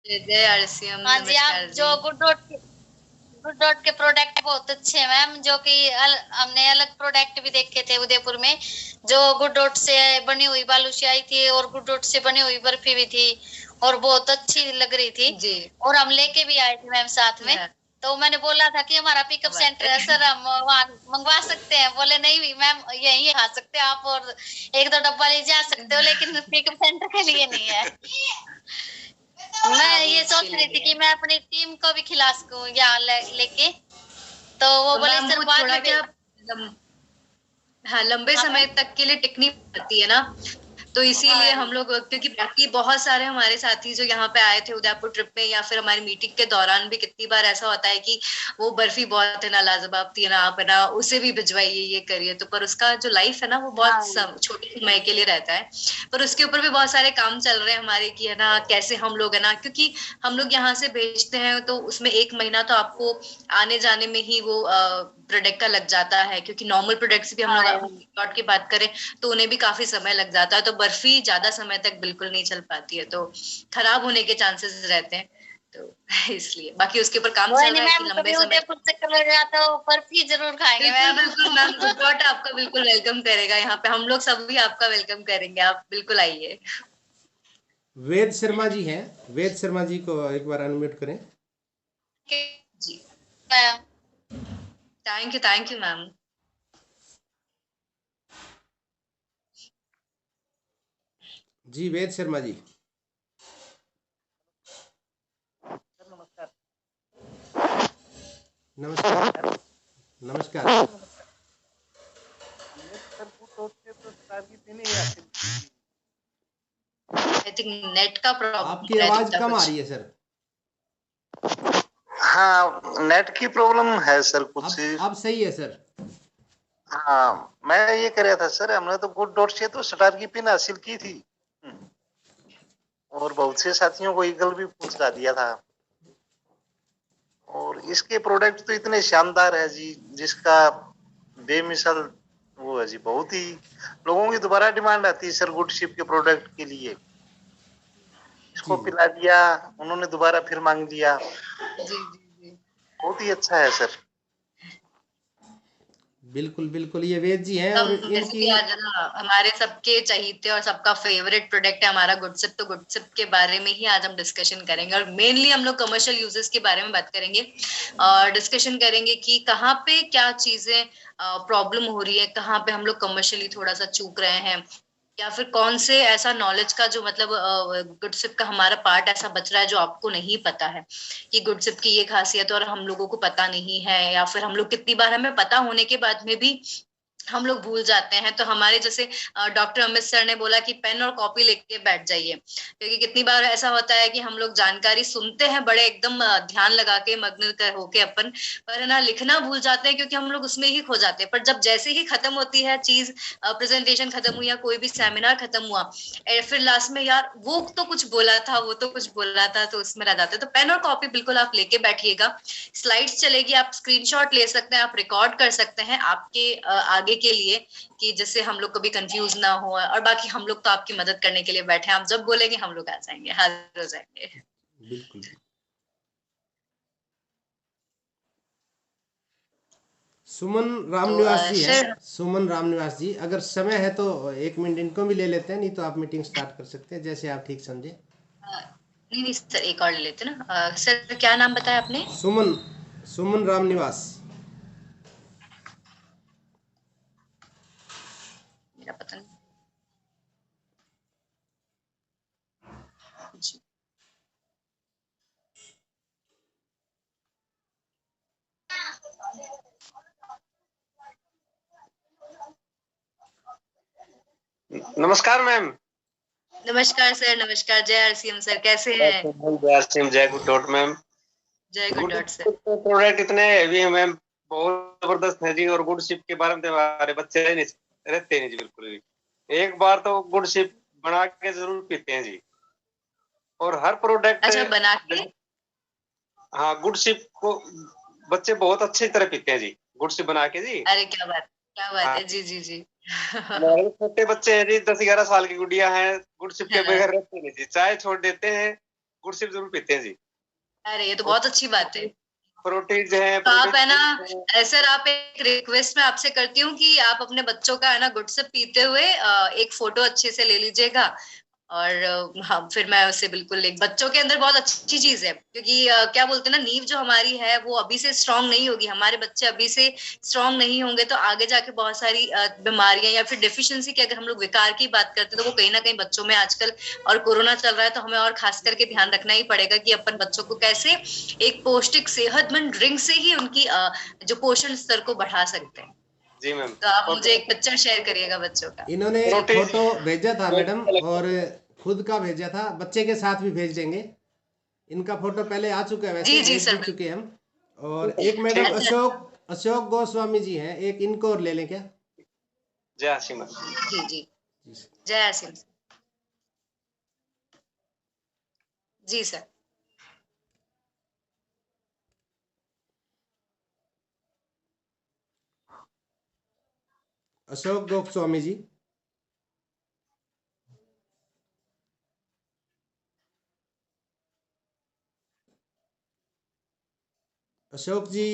जय जय आरसीएम। हाँ जी, आप नमस्कार जो जी। गुड डॉट के प्रोडक्ट बहुत अच्छे हैं मैम, जो कि हमने अलग प्रोडक्ट भी देखे थे उदयपुर में, जो गुड डॉट से बनी हुई बालूशाही थी और गुड डॉट से बनी हुई बर्फी भी थी और बहुत अच्छी लग रही थी जी। और हम लेके भी आए थे मैम साथ में। तो मैंने बोला था कि हमारा पिकअप सेंटर है सर, हम वहाँ मंगवा सकते हैं। बोले नहीं भी मैम, यही खा सकते हैं आप और एक दो डब्बा ले जा सकते हो, लेकिन पिकअप सेंटर के लिए नहीं है। मैं ये सोच रही थी कि मैं अपनी टीम को भी खिला सकूं यहाँ लेके, तो वो तो बोले मैम सर वो बाद थोड़ा में क्या भेज। हाँ, लंबे हाँ समय मैम। तक के लिए टिकनी पड़ती है ना, तो इसीलिए हाँ हम लोग, क्योंकि बाकी बहुत सारे हमारे साथी जो यहाँ पे आए थे उदयपुर ट्रिप में या फिर हमारी मीटिंग के दौरान भी कितनी बार ऐसा होता है कि वो बर्फी बहुत है ना, लाजवाब थी ना, आप है ना उसे भी भिजवाइए, ये करिए, तो पर उसका जो लाइफ है ना वो बहुत हाँ छोटे समय के लिए रहता है। पर उसके ऊपर भी बहुत सारे काम चल रहे हैं हमारे कि है ना कैसे हम लोग है ना, क्योंकि हम लोग यहाँ से भेजते हैं तो उसमें 1 महीना तो आपको आने जाने में ही वो प्रोडक्ट का लग जाता है, क्योंकि नॉर्मल प्रोडक्ट से भी हम हाँ लोग यार। प्लॉट की बात करें तो उन्हें भी काफी समय लग जाता है, तो बर्फी ज्यादा समय तक बिल्कुल नहीं चल पाती है, तो खराब होने के चांसेस रहते हैं, तो इसलिए बाकी उसके ऊपर काम कोई चल नहीं रहा है कि मैम, लंबे कभी समय। उदयपुर चक्कर लगा तो बर्फी जरूर खाएंगे बिल्कुल मैम। बिल्कुल मैम, गुडडॉट आपका बिल्कुल वेलकम करेगा, यहाँ पे हम लोग सब भी आपका वेलकम करेंगे, आप बिल्कुल आइए। वेद शर्मा जी हैं, वेद शर्मा जी को एक बार अनम्यूट करें। जी। मैम। Thank you ma'am. जी वेद शर्मा जी। नमस्कार। नमस्कार। आई थिंक नेट का आपकी प्रॉब्लम है, आवाज दिखता कम आ कुछ। रही है सर। हाँ, नेट की प्रॉब्लम है सर कुछ। अब सही है सर। हाँ, मैं ये कह रहा था सर, हमने तो गुड डॉट से तो स्टार की पिन हासिल की थी और बहुत से साथियों को ईगल भी पहुंचा दिया था, और इसके प्रोडक्ट तो इतने शानदार है जी, जिसका बेमिसाल वो है जी। बहुत ही लोगों की दोबारा डिमांड आती है सर गुड शिप के प्रोडक्ट के लिए। इसको जी जी पिला दिया, उन्होंने दोबारा फिर मांग लिया। जी जी जी। बहुत ही अच्छा है सर। बिल्कुल बिल्कुल, ये वेद जी हैं और जैसे इनकी। कि आज ना हमारे सबके चहीते और सबका फेवरेट प्रोडक्ट है हमारा गुडसिप, तो गुडसिप के बारे में ही आज हम डिस्कशन करेंगे और मेनली हम लोग कमर्शियल यूजेस के बारे में बात करेंगे और डिस्कशन करेंगे कि कहाँ पे क्या चीजें प्रॉब्लम हो रही है, कहाँ पे हम लोग कमर्शियली थोड़ा सा चूक रहे हैं, या फिर कौन से ऐसा नॉलेज का जो मतलब गुडसिप का हमारा पार्ट ऐसा बच रहा है जो आपको नहीं पता है कि गुडसिप की ये खासियत है और हम लोगों को पता नहीं है, या फिर हम लोग कितनी बार हमें पता होने के बाद में भी हम लोग भूल जाते हैं। तो हमारे जैसे डॉक्टर अमित सर ने बोला कि पेन और कॉपी लेके बैठ जाइए, क्योंकि कितनी बार ऐसा होता है कि हम लोग जानकारी सुनते हैं बड़े एकदम ध्यान लगा के मग्न होके अपन, पर है ना लिखना भूल जाते हैं क्योंकि हम लोग उसमें ही खो जाते हैं। पर जब जैसे ही खत्म होती है चीज, प्रेजेंटेशन खत्म हुई या कोई भी सेमिनार खत्म हुआ, फिर लास्ट में यार वो तो कुछ बोला था, वो तो कुछ बोला था, तो उसमें रह जाते हैं। तो पेन और कॉपी बिल्कुल आप लेके बैठिएगा, स्लाइड्स चलेगी, आप स्क्रीनशॉट ले सकते हैं, आप रिकॉर्ड कर सकते हैं आपके आगे के लिए, कि जिससे हम लोग कभी कंफ्यूज ना हो, और बाकी हम लोग तो आपकी मदद करने के लिए बैठे हैं, आप जब बोलेंगे हम लोग आ जाएंगे, हाजिर हो जाएंगे। बिल्कुल। सुमन राम तो निवास जी हैं। सर, सुमन राम निवास जी, अगर समय है तो 1 मिनट इनको भी ले लेते हैं, नहीं तो आप मीटिंग स्टार्ट कर सकते हैं, जैसे आप ठीक समझे। नहीं नहीं सर, एक और ले लेते ना। सर क्या नाम बताया आपने? सुमन, सुमन राम निवास। मेरा पता नहीं जी। नमस्कार मैम। नमस्कार सर, नमस्कार। जय आरसीएम सर, कैसे हैं? जय गुड डॉट मैम। जय good good dot sir. Product इतने हेवी है मैम, बहुत जबरदस्त है जी। और गुड शिप के बारे में तो हमारे बच्चे रहते नहीं जी बिल्कुल भी। एक बार तो गुड शिप बना के जरूर पीते हैं जी। और हर प्रोडक्ट, अच्छा, बना के? हाँ गुड शिप को बच्चे बहुत अच्छी तरह पीते हैं जी, गुड शिप बना के जी। अरे क्या बात, क्या बात है, हाँ, जी जी जी। हमारे छोटे बच्चे हैं जी, 10-11 साल की गुड़िया हैं, गुड शिप के बगैर रहते नहीं जी, चाय छोड़ देते हैं। गुड सिप जरूर पीते हैं जी। अरे ये तो बहुत अच्छी बात है। प्रोटीन है तो आप है ना सर, आप एक रिक्वेस्ट मैं आपसे करती हूँ कि आप अपने बच्चों का है ना गुड सिप पीते हुए एक फोटो अच्छे से ले लीजिएगा। और हाँ, फिर मैं उससे बिल्कुल, एक बच्चों के अंदर बहुत अच्छी चीज है, क्योंकि क्या बोलते हैं ना, नींव जो हमारी है वो अभी से स्ट्रांग नहीं होगी, हमारे बच्चे अभी से स्ट्रांग नहीं होंगे तो आगे जाके बहुत सारी बीमारियां या फिर डिफिशियंसी की, अगर हम लोग विकार की बात करते हैं तो वो कहीं ना कहीं बच्चों में आजकल, और कोरोना चल रहा है तो हमें और खास करके ध्यान रखना ही पड़ेगा कि अपन बच्चों को कैसे एक पौष्टिक सेहतमंद ड्रिंक से ही उनकी जो पोषण स्तर को बढ़ा सकते हैं। जी मैम। तो आप मुझे एक पिक्चर शेयर करिएगा बच्चों का। इन्होंने फोटो भेजा था मैडम, और खुद का भेजा था, बच्चे के साथ भी भेज देंगे। इनका फोटो पहले आ चुका है, वैसे भेज भी चुके हम। और एक मैडम अशोक गोस्वामी जी हैं, एक इनको और ले लें क्या? जय आसिम जी जी, जय आसिम जी सर। अशोक गोस्वामी जी, अशोक जी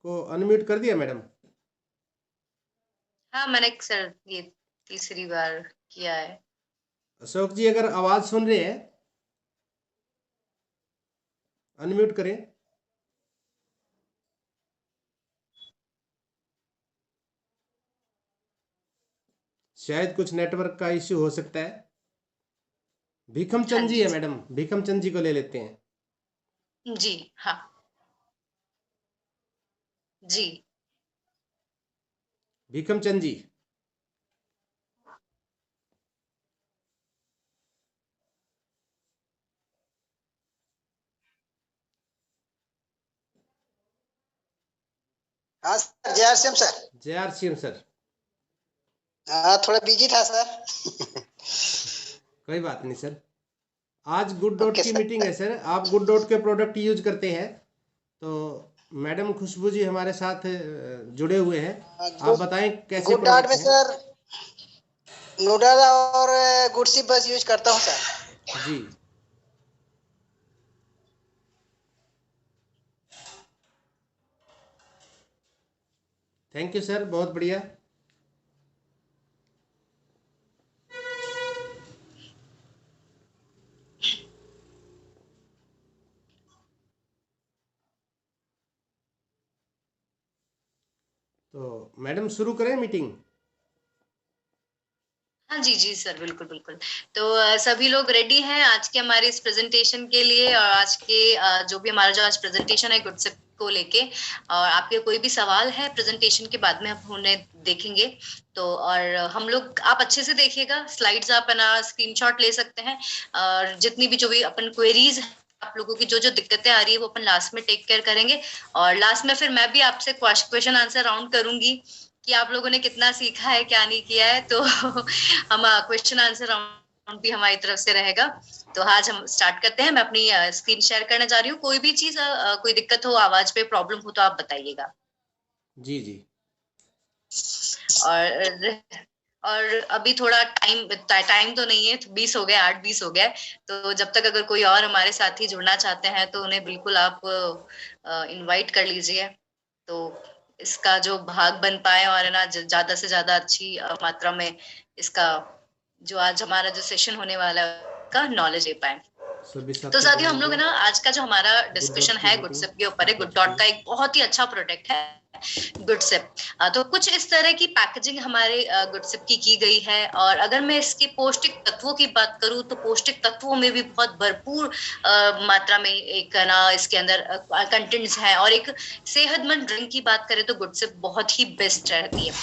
को अनम्यूट कर दिया मैडम? हाँ मैंने सर ये तीसरी बार किया है। अशोक जी अगर आवाज सुन रहे हैं, अनम्यूट करें। शायद कुछ नेटवर्क का इश्यू हो सकता है। भीखम चंद जी है मैडम, भीखम चंद जी को ले लेते हैं। जी हाँ जी, भीखम चंद जी। हाँ सर, जय आरसीएम सर। जय आरसीएम सर। हाँ थोड़ा बिजी था सर। कोई बात नहीं सर, आज गुड डॉट की मीटिंग है सर। आप गुड डॉट के प्रोडक्ट यूज करते हैं तो मैडम खुशबू जी हमारे साथ जुड़े हुए हैं। आप बताएं कैसे गुड डॉट में सर नूडल और गुड सिप बस यूज करता हूँ सर। जी, थैंक यू सर, बहुत बढ़िया। तो मैडम शुरू करें मीटिंग? हाँ जी जी सर, बिल्कुल बिल्कुल। तो सभी लोग रेडी हैं आज के हमारे इस प्रेजेंटेशन के लिए, और आज के जो भी हमारा जो आज प्रेजेंटेशन है गुडसिप को लेके, और आपके कोई भी सवाल है प्रेजेंटेशन के बाद में हम उन्हें देखेंगे। तो और हम लोग, आप अच्छे से देखिएगा स्लाइड्स, आप ना स्क्रीनशॉट ले सकते हैं, और जितनी भी जो भी अपन क्वेरीज आप लोगों की जो जो दिक्कतें आ रही है वो अपन लास्ट में टेक केयर करेंगे। और लास्ट में फिर मैं भी आपसे क्वेश्चन आंसर राउंड करूंगी कि आप लोगों ने कितना सीखा है, क्या नहीं किया है। तो हम क्वेश्चन आंसर राउंड भी हमारी तरफ से रहेगा। तो आज हम स्टार्ट करते हैं। मैं अपनी स्क्रीन शेयर करने जा रही हूँ। कोई भी चीज कोई दिक्कत हो, आवाज पे प्रॉब्लम हो तो आप बताइएगा। जी जी। और अभी थोड़ा टाइम तो नहीं है, 20 हो गए, 8:20 हो गए। तो जब तक अगर कोई और हमारे साथी जुड़ना चाहते हैं तो उन्हें बिल्कुल आप इनवाइट कर लीजिए, तो इसका जो भाग बन पाए और है ना ज्यादा से ज्यादा अच्छी मात्रा में इसका जो आज हमारा जो सेशन होने वाला है का नॉलेज ले पाए। तो साथियों, हम लोग है ना आज का जो हमारा डिस्कशन है गुडसिप के ऊपर है। गुड डॉट का एक बहुत ही अच्छा प्रोडक्ट है गुडसिप। तो कुछ इस तरह की पैकेजिंग हमारे गुडसिप की गई है, और अगर मैं इसके पौष्टिक तत्वों की बात करूं तो पौष्टिक तत्वों में भी बहुत भरपूर मात्रा में एक ना इसके अंदर कंटेंट्स हैं। और एक सेहतमंद ड्रिंक की बात करें तो गुडसिप बहुत ही बेस्ट रहती है।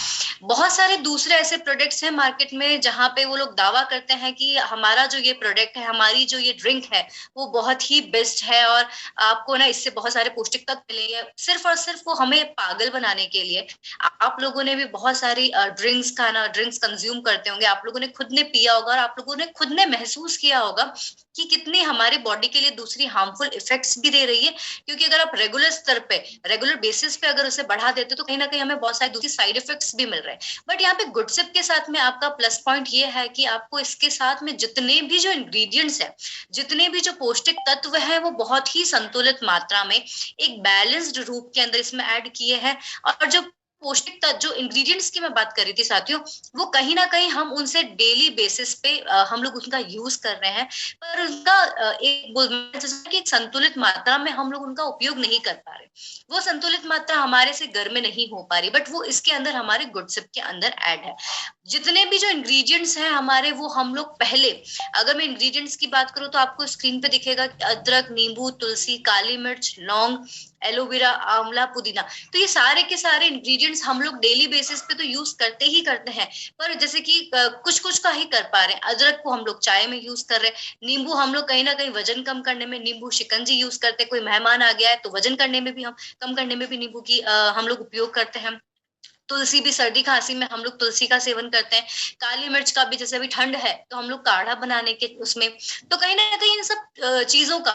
बहुत सारे दूसरे ऐसे प्रोडक्ट्स हैं मार्केट में जहां पे वो लोग दावा करते हैं कि हमारा जो ये प्रोडक्ट है, हमारी जो ये ड्रिंक है वो बहुत ही बेस्ट है और आपको ना इससे बहुत सारे पौष्टिक तत्व मिलेंगे। सिर्फ और सिर्फ वो हमें पागल पागल बनाने के लिए आप लोगों ने भी बहुत सारी ड्रिंक्स कंज्यूम करते होंगे, आप लोगों ने खुद ने पिया होगा और आप लोगों ने खुद ने महसूस किया होगा कि कितनी हमारे बॉडी के लिए दूसरी हार्मफुल इफेक्ट्स भी दे रही है। क्योंकि अगर आप रेगुलर बेसिस पे अगर उसे बढ़ा देते तो कहीं ना कहीं हमें बहुत सारे दूसरी साइड इफेक्ट्स भी मिल रहे हैं। बट यहाँ पे गुडसिप के साथ में आपका प्लस पॉइंट ये है कि आपको इसके साथ में जितने भी जो इंग्रेडिएंट्स है, जितने भी जो पौष्टिक तत्व है, वो बहुत ही संतुलित मात्रा में एक बैलेंस्ड रूप के अंदर इसमें ऐड किए हैं। और जो पौष्टिक तत्व जो इंग्रेडिएंट्स की मैं बात कर रही थी साथियों, वो कहीं ना कहीं हम उनसे डेली बेसिस पे हम लोग उनका यूज कर रहे हैं, पर उनका एक संतुलित मात्रा में हम लोग उनका उपयोग नहीं कर पा रहे। वो संतुलित मात्रा हमारे से घर में नहीं हो पा रही, बट वो इसके अंदर हमारे गुडसिप के अंदर ऐड है। जितने भी जो इंग्रेडिएंट्स हैं हमारे, वो हम लोग पहले, अगर मैं इंग्रेडिएंट्स की बात करूं तो आपको स्क्रीन पे दिखेगा अदरक, नींबू, तुलसी, काली मिर्च, लौंग, एलोवेरा, आंवला, पुदीना। तो ये सारे के सारे इंग्रेडिएंट्स हम लोग डेली बेसिस पे तो यूज करते ही करते हैं, पर जैसे कि कुछ कुछ का ही कर पा रहे हैं। अदरक को हम लोग चाय में यूज कर रहे हैं, नींबू हम लोग कहीं ना कहीं वजन कम करने में नींबू शिकंजी यूज करते हैं, कोई मेहमान आ गया है तो वजन करने में भी हम कम करने में भी नींबू की हम लोग उपयोग करते हैं। तुलसी भी सर्दी खांसी में हम लोग तुलसी का सेवन करते हैं। काली मिर्च का भी, जैसे अभी ठंड है तो हम लोग काढ़ा बनाने के उसमें, तो कहीं ना कहीं इन सब चीजों का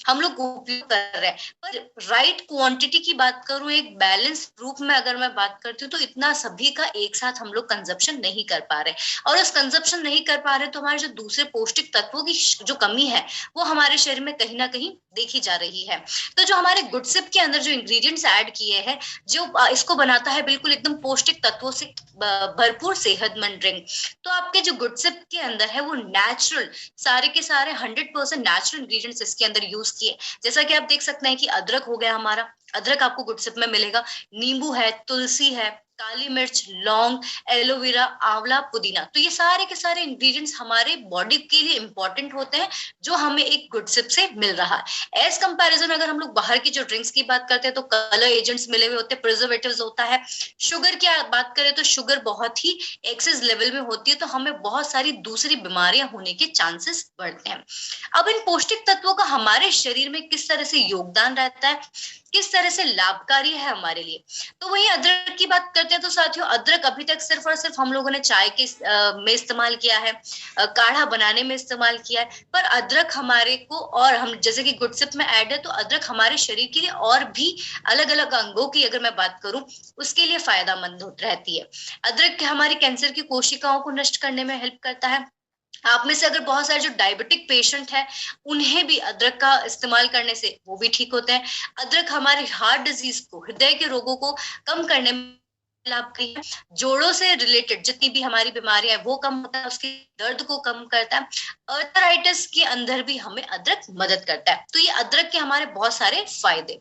हम लोग उपयोग कर रहे हैं। पर राइट क्वांटिटी की बात करूं, एक बैलेंस रूप में अगर मैं बात करती हूँ, तो इतना सभी का एक साथ हम लोग कंजप्शन नहीं कर पा रहे, और उस कंजप्शन नहीं कर पा रहे तो हमारे जो दूसरे पौष्टिक तत्वों की जो कमी है वो हमारे शरीर में कहीं ना कहीं देखी जा रही है। तो जो हमारे गुडसिप के अंदर जो इंग्रेडिएंट्स ऐड किए हैं, जो इसको बनाता है बिल्कुल एकदम पौष्टिक तत्वों से भरपूर सेहतमंद ड्रिंक, तो आपके जो गुडसिप के अंदर है वो नेचुरल, सारे के सारे 100% नेचुरल इंग्रेडिएंट्स इसके अंदर यूज किए। जैसा कि आप देख सकते हैं कि अदरक हो गया हमारा, अदरक आपको गुडसिप में मिलेगा, नींबू है, तुलसी है, काली मिर्च, लौंग, एलोवेरा, आंवला, पुदीना। तो ये सारे के सारे इंग्रेडिएंट्स हमारे बॉडी के लिए इंपॉर्टेंट होते हैं, जो हमें एक गुडसिप से मिल रहा है। एज कंपैरिजन अगर हम लोग बाहर की जो ड्रिंक्स की बात करते हैं तो कलर एजेंट्स मिले हुए होते हैं, प्रिजर्वेटिव्स होता है। शुगर की बात करें तो शुगर बहुत ही एक्सेस लेवल में होती है, तो हमें बहुत सारी दूसरी बीमारियां होने के चांसेस बढ़ते हैं। अब इन पौष्टिक तत्वों का हमारे शरीर में किस तरह से योगदान रहता है, किस तरह से लाभकारी है हमारे लिए, तो वही अदरक की बात करते हैं। तो साथियों, अदरक अभी तक सिर्फ और सिर्फ हम लोगों ने चाय के में इस्तेमाल किया है, काढ़ा बनाने में इस्तेमाल किया है, पर अदरक हमारे को, और हम जैसे कि गुडसिप में ऐड है, तो अदरक हमारे शरीर के लिए और भी अलग अलग अंगों की अगर मैं बात करूं, उसके लिए फायदेमंद रहती है। अदरक हमारी कैंसर की कोशिकाओं को नष्ट करने में हेल्प करता है। आप में से अगर बहुत सारे जो डायबिटिक पेशेंट हैं, उन्हें भी अदरक का इस्तेमाल करने से वो भी ठीक होते हैं। अदरक हमारे हार्ट डिजीज को, हृदय के रोगों को कम करने में लाभकारी है। जोड़ों से रिलेटेड जितनी भी हमारी बीमारियां है वो कम होता है, उसके दर्द को कम करता है। अर्थराइटिस के अंदर भी हमें अदरक मदद करता है। तो ये अदरक के हमारे बहुत सारे फायदे।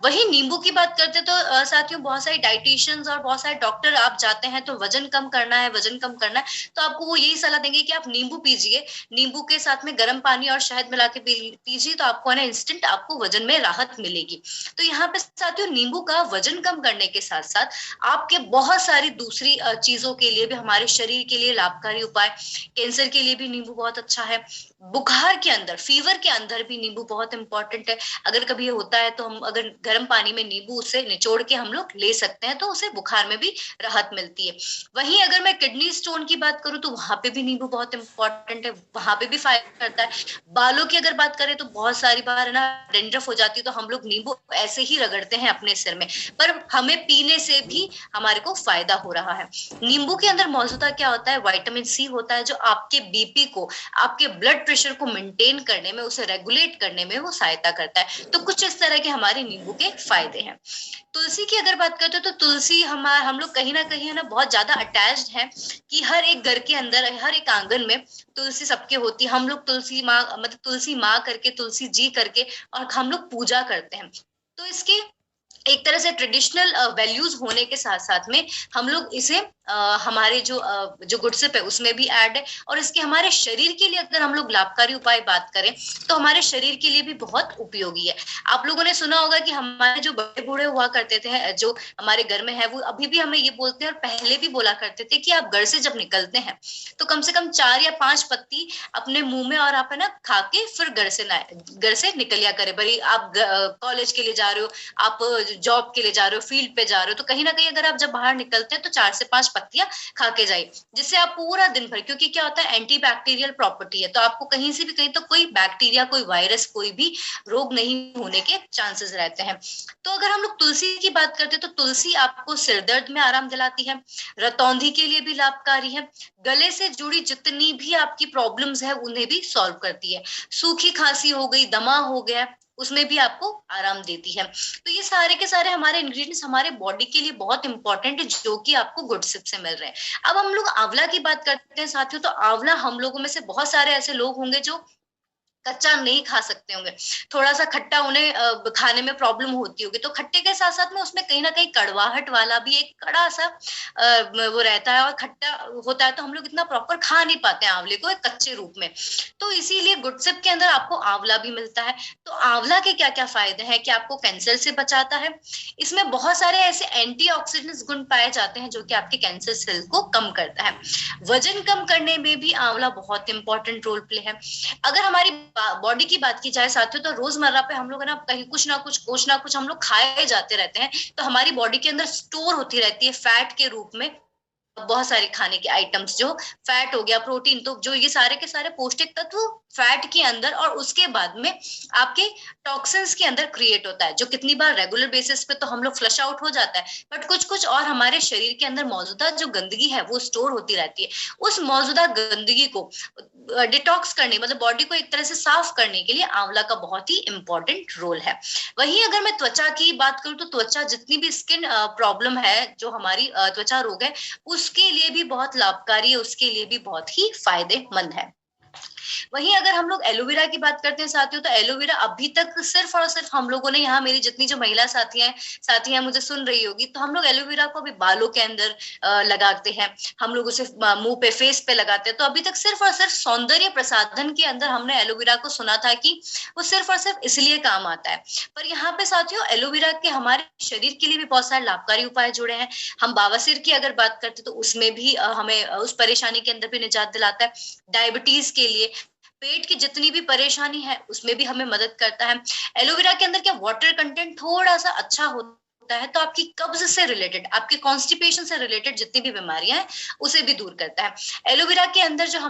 वही नींबू की बात करते तो साथियों, बहुत सारे डाइटिशियंस और बहुत सारे डॉक्टर, आप जाते हैं तो वजन कम करना है, वजन कम करना है, तो आपको वो यही सलाह देंगे कि आप नींबू पीजिए, नींबू के साथ में गर्म पानी और शहद मिला के पीजिए, तो आपको है ना इंस्टेंट आपको वजन में राहत मिलेगी। तो यहाँ पे साथियों, नींबू का वजन कम करने के साथ साथ आपके बहुत सारी दूसरी चीजों के लिए भी, हमारे शरीर के लिए लाभकारी उपाय, कैंसर के लिए भी नींबू बहुत अच्छा है। बुखार के अंदर, फीवर के अंदर भी नींबू बहुत इंपॉर्टेंट है। अगर कभी ये होता है तो हम अगर गर्म पानी में नींबू उसे निचोड़ के हम लोग ले सकते हैं, तो उसे बुखार में भी राहत मिलती है। वहीं अगर मैं किडनी स्टोन की बात करूं तो वहां पे भी नींबू बहुत इंपॉर्टेंट है, वहां पे भी फायदा करता है। बालों की अगर बात करें तो बहुत सारी बार है ना डेंड्रफ हो जाती है, तो हम लोग नींबू ऐसे ही रगड़ते हैं अपने सिर में, पर हमें पीने से भी हमारे को फायदा हो रहा है। नींबू के अंदर मौजूदा क्या होता है, विटामिन सी होता है, जो आपके बीपी को, आपके ब्लड प्रेशर को मेंटेन करने में, उसे रेगुलेट करने में वो सहायता करता है। तो कुछ इस तरह के हमारे नींबू के फायदे हैं। तुलसी की अगर बात करते हो तो तुलसी हम लोग कहीं ना कहीं है ना बहुत ज्यादा अटैच्ड है, कि हर एक घर के अंदर, हर एक आंगन में तुलसी सबके होती है। हम लोग तुलसी माँ, मतलब तुलसी माँ करके, तुलसी जी करके, और हम लोग पूजा करते हैं। तो इसके एक तरह से ट्रेडिशनल वैल्यूज होने के साथ साथ में हम लोग इसे हमारे जो गुडसिप है उसमें भी ऐड है। और इसके हमारे शरीर के लिए अगर हम लोग लाभकारी उपाय बात करें तो हमारे शरीर के लिए भी बहुत उपयोगी है। आप लोगों ने सुना होगा कि हमारे जो बड़े बूढ़े हुआ करते थे, जो हमारे घर में है, वो अभी भी हमें ये बोलते हैं और पहले भी बोला करते थे कि आप घर से जब निकलते हैं तो कम से कम 4 या 5 पत्ती अपने मुंह में और आप है ना खा के फिर घर से निकलिया करे। भरी आप कॉलेज के लिए जा रहे हो, आप जॉब के लिए जा रहे हो, फील्ड पे जा रहे हो, तो कहीं ना कहीं अगर आप जब बाहर निकलते हैं तो 4 से 5 पत्तियां खा के जाइए, जिससे आप पूरा दिन भर, क्योंकि क्या होता है एंटी बैक्टीरियल प्रॉपर्टी है, तो आपको कहीं से भी कहीं तो कोई बैक्टीरिया, कोई वायरस, कोई भी रोग नहीं होने के चांसेस रहते हैं। तो अगर हम लोग तुलसी की बात करते हैं तो तुलसी आपको सिर दर्द में आराम दिलाती है, रतौंधी के लिए भी लाभकारी है, गले से जुड़ी जितनी भी आपकी प्रॉब्लम्स है उन्हें भी सॉल्व करती है, सूखी खांसी हो गई, दमा हो गया, उसमें भी आपको आराम देती है। तो ये सारे के सारे हमारे इंग्रेडिएंट्स हमारे बॉडी के लिए बहुत इंपॉर्टेंट है, जो कि आपको गुडसिप से मिल रहे हैं। अब हम लोग आंवला की बात करते हैं साथियों, तो आंवला हम लोगों में से बहुत सारे ऐसे लोग होंगे जो कच्चा नहीं खा सकते होंगे, थोड़ा सा खट्टा उन्हें खाने में प्रॉब्लम होती होगी, तो खट्टे के साथ साथ में उसमें कहीं ना कहीं कड़वाहट वाला भी एक कड़ा सा वो रहता है और खट्टा होता है, तो हम लोग इतना प्रॉपर खा नहीं पाते हैं आंवले को एक कच्चे रूप में। तो इसीलिए गुडसिप के अंदर आपको आंवला भी मिलता है। तो आंवला के क्या क्या फायदे हैं कि आपको कैंसर से बचाता है, इसमें बहुत सारे ऐसे एंटीऑक्सीडेंट्स गुण पाए जाते हैं जो कि आपके कैंसर सेल को कम करता है। वजन कम करने में भी आंवला बहुत इंपॉर्टेंट रोल प्ले है। अगर हमारी बॉडी की बात की जाए साथियों, तो रोजमर्रा पे हम लोग है ना कहीं कुछ ना कुछ हम लोग खाए जाते रहते हैं, तो हमारी बॉडी के अंदर स्टोर होती रहती है फैट के रूप में बहुत सारे खाने के आइटम्स, जो फैट हो गया, प्रोटीन, तो जो ये सारे के सारे पौष्टिक तत्व फैट के अंदर और उसके बाद में आपके टॉक्सिन्स के अंदर क्रिएट होता है, जो कितनी बार रेगुलर बेसिस पे तो हम लोग फ्लश आउट हो जाता है, बट कुछ कुछ और हमारे शरीर के अंदर मौजूदा जो गंदगी है वो स्टोर होती रहती है। उस मौजूदा गंदगी को डिटॉक्स करने, मतलब बॉडी को एक तरह से साफ करने के लिए आंवला का बहुत ही इंपॉर्टेंट रोल है। वहीं अगर मैं त्वचा की बात करूं, तो त्वचा जितनी भी स्किन प्रॉब्लम है, जो हमारी त्वचा रोग है, उसके लिए भी बहुत लाभकारी है, उसके लिए भी बहुत ही फायदेमंद है। वहीं अगर हम लोग एलोवेरा की बात करते हैं साथियों, तो एलोवेरा अभी तक सिर्फ और सिर्फ हम लोगों ने, यहाँ मेरी जितनी जो महिला साथियां मुझे सुन रही होगी, तो हम लोग एलोवेरा को अभी बालों के अंदर लगाते हैं, हम लोग उसे मुंह पे, फेस पे लगाते हैं। तो अभी तक सिर्फ और सिर्फ सौंदर्य प्रसाधन के अंदर हमने एलोवेरा को सुना था कि वो सिर्फ और सिर्फ इसलिए काम आता है, पर यहाँ पे साथियों एलोवेरा के हमारे शरीर के लिए भी बहुत सारे लाभकारी उपाय जुड़े हैं। हम बवासीर की अगर बात करते तो उसमें भी हमें उस परेशानी के अंदर भी निजात दिलाता है। डायबिटीज के लिए, पेट की जितनी भी परेशानी है उसमें भी हमें मदद करता है। एलोवेरा के अंदर क्या वाटर कंटेंट थोड़ा सा अच्छा होता है, तो आपकी कब्ज से रिलेटेड, आपके कॉन्स्टिपेशन से रिलेटेड जितनी भी बीमारियां हैं उसे भी दूर करता है। एलोवेरा के अंदर जो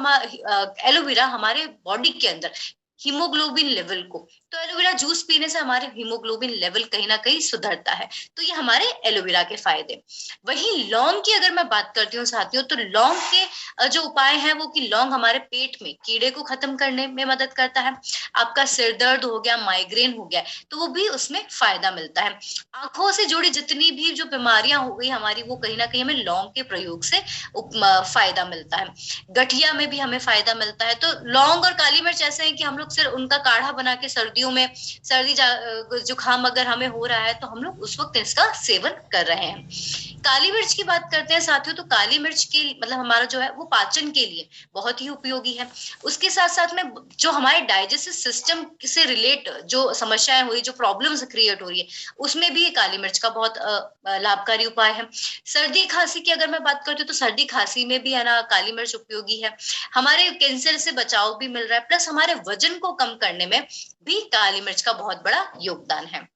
एलोवेरा हमारे बॉडी के अंदर हीमोग्लोबिन लेवल को, तो एलोवेरा जूस पीने से हमारे हीमोग्लोबिन लेवल कहीं ना कहीं सुधरता है। तो ये हमारे एलोवेरा के फायदे। वहीं लौंग की अगर मैं बात करती हूँ साथियों, तो लौंग के जो उपाय हैं वो कि लौंग हमारे पेट में कीड़े को खत्म करने में मदद करता है। आपका सिर दर्द हो गया, माइग्रेन हो गया, तो वो भी उसमें फायदा मिलता है। आंखों से जुड़ी जितनी भी जो बीमारियां हो गई हमारी, वो कहीं ना कहीं हमें लौंग के प्रयोग से फायदा मिलता है। गठिया में भी हमें फायदा मिलता है। तो लौंग और काली मिर्च ऐसे हैं कि हम लोग सिर्फ उनका काढ़ा बना के सर्दियों में, सर्दी जुकाम अगर हमें हो रहा है तो हम लोग उस वक्त इसका सेवन कर रहे हैं। काली मिर्च की बात करते हैं साथियों, तो काली मिर्च के मतलब हमारा जो है वो पाचन के लिए बहुत ही उपयोगी है। उसके साथ साथ में जो हमारे डाइजेस्टिव सिस्टम से रिलेट जो समस्याएं हुई, जो प्रॉब्लम्स क्रिएट हो रही है, उसमें भी काली मिर्च का बहुत लाभकारी उपाय है। सर्दी खांसी की अगर मैं बात करती हूँ, तो सर्दी खांसी में भी है ना काली मिर्च उपयोगी है। हमारे कैंसर से बचाव भी मिल रहा है, प्लस हमारे वजन को कम करने में भी काली मिर्च का बहुत बड़ा योगदान है।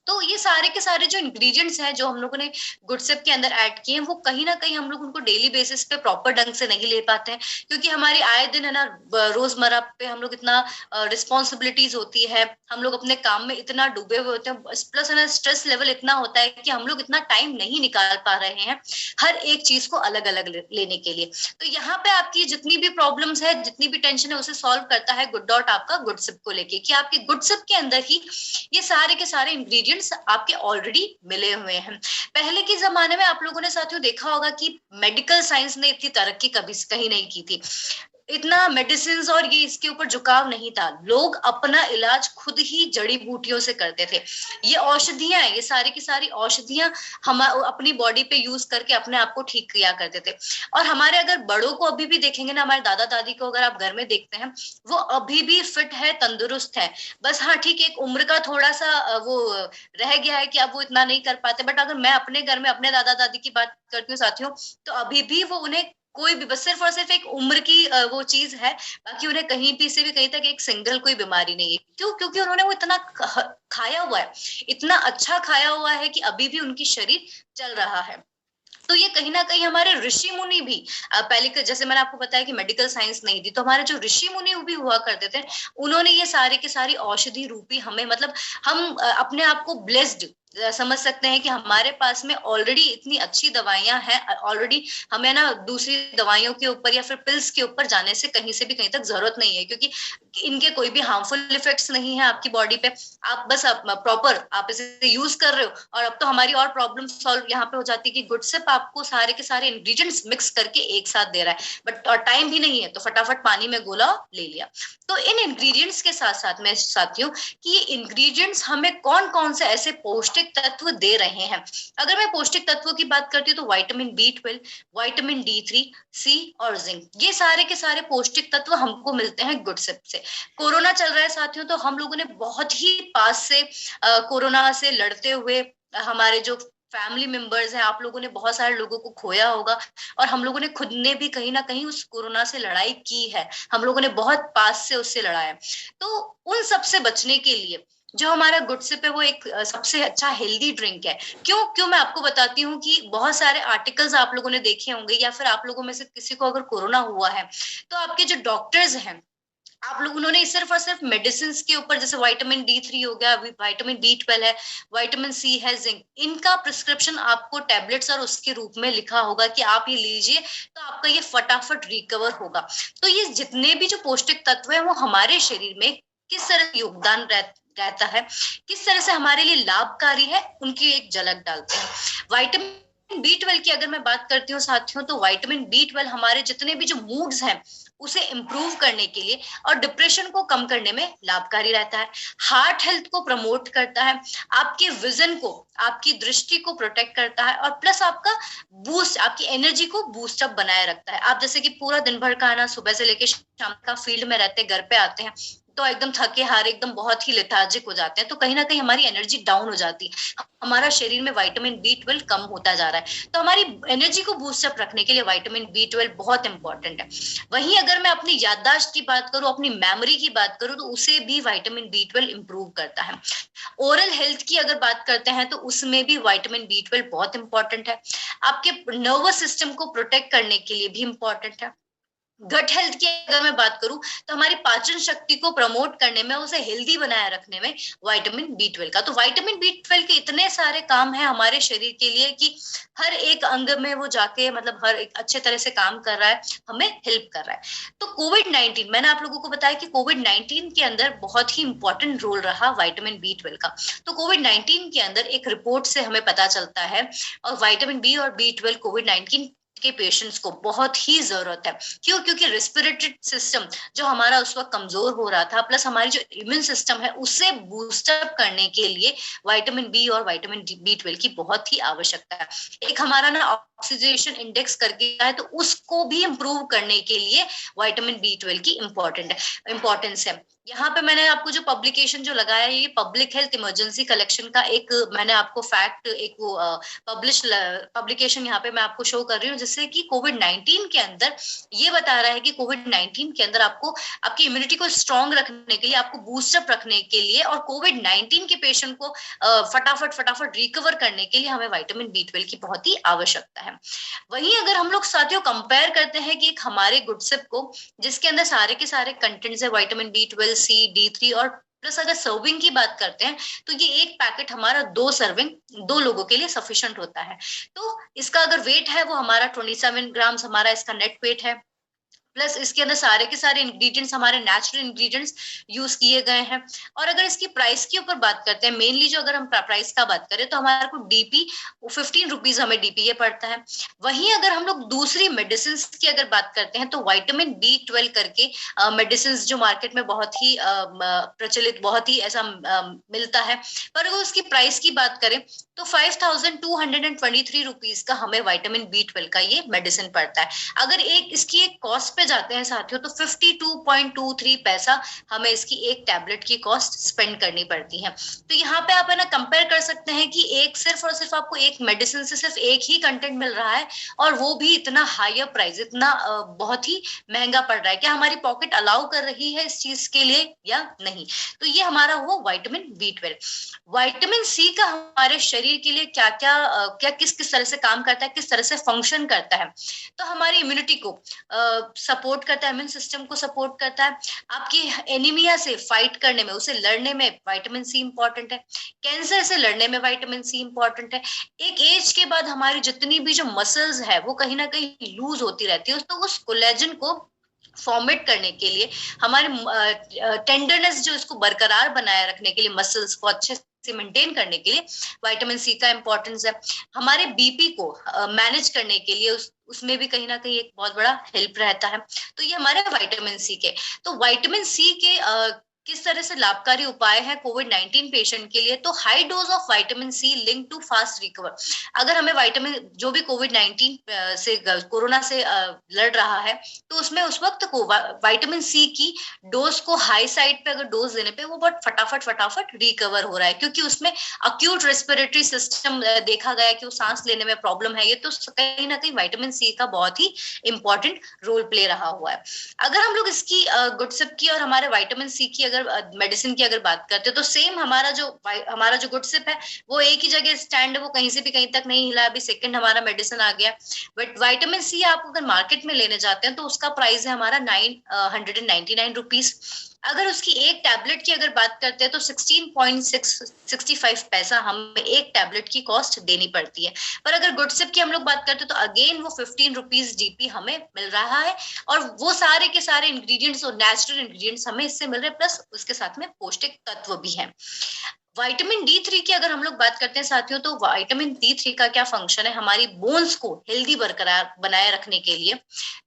तो ये सारे के सारे जो इंग्रेडिएंट्स हैं जो हम लोगों ने गुडसिप के अंदर ऐड किए हैं, वो कहीं ना कहीं हम लोग उनको डेली बेसिस पे प्रॉपर ढंग से नहीं ले पाते हैं, क्योंकि हमारी आए दिन है ना रोजमर्रा पे हम लोग इतना रिस्पॉन्सिबिलिटीज होती है, हम लोग अपने काम में इतना डूबे हुए होते हैं, प्लस है ना स्ट्रेस लेवल इतना होता है कि हम लोग इतना टाइम नहीं निकाल पा रहे हैं हर एक चीज को अलग अलग लेने के लिए। तो यहाँ पे आपकी जितनी भी प्रॉब्लम्स है, जितनी भी टेंशन है, उसे सॉल्व करता है गुड डॉट आपका गुडसिप को लेके, कि आपके गुडसिप के अंदर ही ये सारे के सारे इंग्रेडिएंट्स आपके ऑलरेडी मिले हुए हैं। पहले के जमाने में आप लोगों ने साथियों देखा होगा कि मेडिकल साइंस ने इतनी तरक्की कभी कहीं नहीं की थी। इतना मेडिसिन और ये इसके ऊपर झुकाव नहीं था। लोग अपना इलाज खुद ही जड़ी बूटियों से करते थे। ये औषधियां, ये सारी की सारी औषधियां हम अपनी बॉडी पे यूज करके अपने आप को ठीक किया करते थे। और हमारे अगर बड़ों को अभी भी देखेंगे ना, हमारे दादा दादी को अगर आप घर में देखते हैं, वो अभी भी फिट है, तंदुरुस्त है। बस हाँ ठीक है, एक उम्र का थोड़ा सा वो रह गया है कि अब वो इतना नहीं कर पाते। बट अगर मैं अपने घर में अपने दादा दादी की बात करती हूँ साथियों, तो अभी भी वो, उन्हें कोई भी, बस सिर्फ और सिर्फ एक उम्र की वो चीज है, बाकी उन्हें कहीं भी से भी कहीं तक एक सिंगल कोई बीमारी नहीं है। क्यों? क्योंकि उन्होंने वो इतना खाया हुआ है, इतना अच्छा खाया हुआ है कि अभी भी उनकी शरीर चल रहा है। तो ये कहीं ना कहीं हमारे ऋषि मुनि भी, पहले जैसे मैंने आपको बताया कि मेडिकल साइंस नहीं थी, तो हमारे जो ऋषि मुनि भी हुआ करते थे, उन्होंने ये सारे के सारी औषधि रूपी हमें, मतलब हम अपने आप को ब्लेस्ड समझ सकते हैं कि हमारे पास में ऑलरेडी इतनी अच्छी दवाइयां हैं। ऑलरेडी हमें ना दूसरी दवाइयों के ऊपर या फिर पिल्स के ऊपर जाने से कहीं से भी कहीं तक जरूरत नहीं है, क्योंकि इनके कोई भी हार्मफुल इफेक्ट्स नहीं है आपकी बॉडी पे। आप बस प्रॉपर आप इसे यूज कर रहे हो। और अब तो हमारी और प्रॉब्लम सॉल्व यहाँ पे हो जाती है कि गुडसिप आपको सारे के सारे इंग्रेडिएंट्स मिक्स करके एक साथ दे रहा है, बट और टाइम भी नहीं है तो फटाफट पानी में घोला ले लिया। तो इन इंग्रेडिएंट्स के साथ साथ मैं साथियों कि ये इंग्रेडिएंट्स हमें कौन कौन से ऐसे पौष्टिक तत्व दे रहे हैं। अगर मैं पौष्टिक तत्वों की बात करती हूँ तो vitamin B12, vitamin D3, C और जिंक, ये सारे के सारे पौष्टिक तत्व हमको मिलते हैं गुडसिप से। कोरोना चल रहा है साथियों, तो हम लोगों ने बहुत ही पास से कोरोना से लड़ते हुए हमारे जो फैमिली मेंबर्स हैं, आप लोगों ने बहुत सारे लोगों को खोया होगा, और हम लोगों ने खुद ने भी कहीं ना कहीं उस कोरोना से लड़ाई की है। हम लोगों ने बहुत पास से उससे लड़ा है। तो उन सब से बचने के लिए जो हमारा गुडसिप है वो एक सबसे अच्छा हेल्दी ड्रिंक है। क्यों मैं आपको बताती हूँ कि बहुत सारे आर्टिकल्स आप लोगों ने देखे होंगे, या फिर आप लोगों में से किसी को अगर कोरोना हुआ है, तो आपके जो डॉक्टर्स हैं, आप लोग, उन्होंने सिर्फ और सिर्फ मेडिसिन के ऊपर, जैसे विटामिन D3 हो गया, विटामिन B12 है, विटामिन C है, जिंक, इनका प्रिस्क्रिप्शन आपको टैबलेट्स और उसके रूप में लिखा होगा कि आप ये लीजिए, तो आपका ये फटाफट रिकवर होगा। तो ये जितने भी जो पौष्टिक तत्व है वो हमारे शरीर में किस तरह योगदान रहता है, किस तरह से हमारे लिए लाभकारी है, उनकी एक झलक डालते हैं। विटामिन B12 की अगर मैं बात करती हूँ साथियों, तो विटामिन B12 हमारे जितने भी जो मूड्स हैं उसे इम्प्रूव करने के लिए और डिप्रेशन को कम करने में लाभकारी रहता है। हार्ट हेल्थ को प्रमोट करता है, आपके विजन को, आपकी दृष्टि को प्रोटेक्ट करता है, और प्लस आपका बूस्ट, आपकी एनर्जी को बूस्ट अप बनाए रखता है। आप जैसे कि पूरा दिन भर का ना, सुबह से लेके शाम का फील्ड में रहते हैं, घर पे आते हैं तो एकदम थके हारे, एकदम बहुत ही लेथार्जिक हो जाते हैं, तो कहीं ना कहीं हमारी एनर्जी डाउन हो जाती है, हमारा शरीर में विटामिन B12 कम होता जा रहा है। तो हमारी एनर्जी को बूस्ट अप रखने के लिए विटामिन B12 बहुत इंपॉर्टेंट है। वहीं अगर मैं अपनी याददाश्त की बात करूं, अपनी मेमोरी की बात करूं, तो उसे भी विटामिन B12 इंप्रूव करता है। ओरल हेल्थ की अगर बात करते हैं तो उसमें भी विटामिन B12 बहुत इंपॉर्टेंट है। आपके नर्वस सिस्टम को प्रोटेक्ट करने के लिए भी इंपॉर्टेंट है। गट हेल्थ की अगर मैं बात करूं तो हमारी पाचन शक्ति को प्रमोट करने में, उसे हेल्दी बनाए रखने में विटामिन B12 का, तो विटामिन B12 के इतने सारे काम हैं हमारे शरीर के लिए कि हर एक अंग में वो जाके, मतलब हर एक अच्छे तरह से काम कर रहा है, हमें हेल्प कर रहा है। तो कोविड-19, मैंने आप लोगों को बताया कि कोविड-19 के अंदर बहुत ही इंपॉर्टेंट रोल रहा विटामिन B12 का। तो कोविड-19 के अंदर एक रिपोर्ट से हमें पता चलता है, और विटामिन B और B12 कोविड-19 के पेशेंट्स को बहुत ही जरूरत है। क्यों? क्योंकि रेस्पिरेटरी सिस्टम जो हमारा उस वक्त कमजोर हो रहा था, प्लस हमारी जो इम्यून सिस्टम है उसे बूस्ट अप करने के लिए विटामिन B और विटामिन B12 की बहुत ही आवश्यकता है। एक हमारा ना ऑक्सीडेशन इंडेक्स करके है, तो उसको भी इंप्रूव करने के लिए विटामिन B12 की इंपॉर्टेंस है। यहाँ पे मैंने आपको जो पब्लिकेशन जो लगाया है, ये पब्लिक हेल्थ इमरजेंसी कलेक्शन का एक मैंने आपको फैक्ट, एक वो पब्लिकेशन यहाँ पे मैं आपको शो कर रही हूँ, जिससे कि कोविड-19 के अंदर ये बता रहा है कि कोविड-19 के अंदर आपको आपकी इम्यूनिटी को स्ट्रॉन्ग रखने के लिए, आपको बूस्टअप रखने के लिए, और कोविड-19 के पेशेंट को फटाफट रिकवर करने के लिए हमें विटामिन B12 की बहुत ही आवश्यकता है। वहीं अगर हम लोग साथियों कंपेयर करते हैं कि एक हमारे गुडसिप को, जिसके अंदर सारे के सारे कंटेंट्स है विटामिन B12, C, D3 और प्लस अगर सर्विंग की बात करते हैं तो ये एक पैकेट हमारा 2 सर्विंग 2 लोगों के लिए सफिशिएंट होता है। तो इसका अगर वेट है वो हमारा 27 ग्राम्स हमारा इसका नेट वेट है। प्लस इसके अंदर सारे के सारे इंग्रेडिएंट्स हमारे नेचुरल इंग्रेडिएंट्स यूज किए गए हैं। और अगर इसकी प्राइस के ऊपर बात करते हैं, मेनली जो अगर हम प्राइस का बात करें तो हमारे को डीपी 15 रुपीज हमें डीपी ये पड़ता है। वहीं अगर हम लोग दूसरी मेडिसिन की अगर बात करते हैं तो विटामिन B12 करके मेडिसिन जो मार्केट में बहुत ही प्रचलित, बहुत ही ऐसा मिलता है, पर अगर उसकी प्राइस की बात करें तो 5223 रुपीज का हमें विटामिन B12 का ये मेडिसिन पड़ता है। अगर इसकी एक कॉस्ट पे जाते हैं साथियों तो 52.23 पैसा हमें इसकी एक टैबलेट की कॉस्ट स्पेंड करनी पड़ती है। तो यहाँ पे आप है ना कंपेयर कर सकते हैं कि एक सिर्फ और सिर्फ आपको एक मेडिसिन से सिर्फ एक ही कंटेंट मिल रहा है और वो भी इतना हायर प्राइस, इतना बहुत ही महंगा पड़ रहा है। क्या हमारी पॉकेट अलाउ कर रही है इस चीज के लिए या नहीं? तो ये हमारा वो विटामिन B12। विटामिन C का हमारे शरीर के लिए क्या क्या किस किस तरह से काम करता है, किस तरह से फंक्शन करता है? तो हमारी इम्यूनिटी को सपोर्ट करता है, इम्यून सिस्टम को सपोर्ट करता है। आपकी एनीमिया से फाइट करने में, उसे लड़ने में विटामिन C इंपॉर्टेंट है। कैंसर से लड़ने में विटामिन C इंपॉर्टेंट है। एक एज के बाद हमारी जितनी भी जो मसल्स है वो कहीं ना कहीं लूज होती रहती है, तो उस कोलेजन को फॉर्मेट करने के लिए, हमारे टेंडरनेस जो इसको बरकरार बनाए रखने के लिए, मसल्स को अच्छे से मेंटेन करने के लिए विटामिन C का इंपॉर्टेंस है। हमारे बीपी को मैनेज करने के लिए उसमें भी कहीं ना कहीं एक बहुत बड़ा हेल्प रहता है। तो ये हमारे विटामिन C के, तो विटामिन C के किस तरह से लाभकारी उपाय है कोविड-19 पेशेंट के लिए? तो high dose of vitamin C link to fast recover. अगर हमें विटामिन, जो भी कोविड-19 से, कोरोना से लड़ रहा है, तो उसमें उस वक्त को विटामिन C की डोज को हाई साइड पे अगर डोज देने पे वो बहुत फटाफट रिकवर हो रहा है, क्योंकि उसमें अक्यूट रेस्पिरेटरी सिस्टम देखा गया कि वो सांस लेने में प्रॉब्लम है। ये तो कहीं ना कहीं विटामिन C का बहुत ही इंपॉर्टेंट रोल प्ले रहा हुआ है। अगर हम लोग इसकी गुडसिप की और हमारे विटामिन C की मेडिसिन की अगर बात करते हैं तो सेम हमारा जो गुडसिप है वो एक ही जगह स्टैंड है, वो कहीं से भी कहीं तक नहीं हिला। अभी सेकंड हमारा मेडिसिन आ गया। बट विटामिन C आप अगर मार्केट में लेने जाते हैं तो उसका प्राइस है हमारा 999 रुपीज। अगर उसकी एक टैबलेट की अगर बात करते हैं तो 16.65 पैसा हमें एक टैबलेट की कॉस्ट देनी पड़ती है। पर अगर गुडसिप की हम लोग बात करते हैं तो अगेन वो 15 रुपीज डीपी हमें मिल रहा है, और वो सारे के सारे इंग्रेडिएंट्स और नेचुरल इंग्रेडिएंट्स हमें इससे मिल रहे हैं, प्लस उसके साथ में पौष्टिक तत्व भी है। विटामिन D3 की अगर हम लोग बात करते हैं साथियों, तो विटामिन D3 का क्या फंक्शन है हमारी बोन्स को हेल्दी बरकरार बनाए रखने के लिए।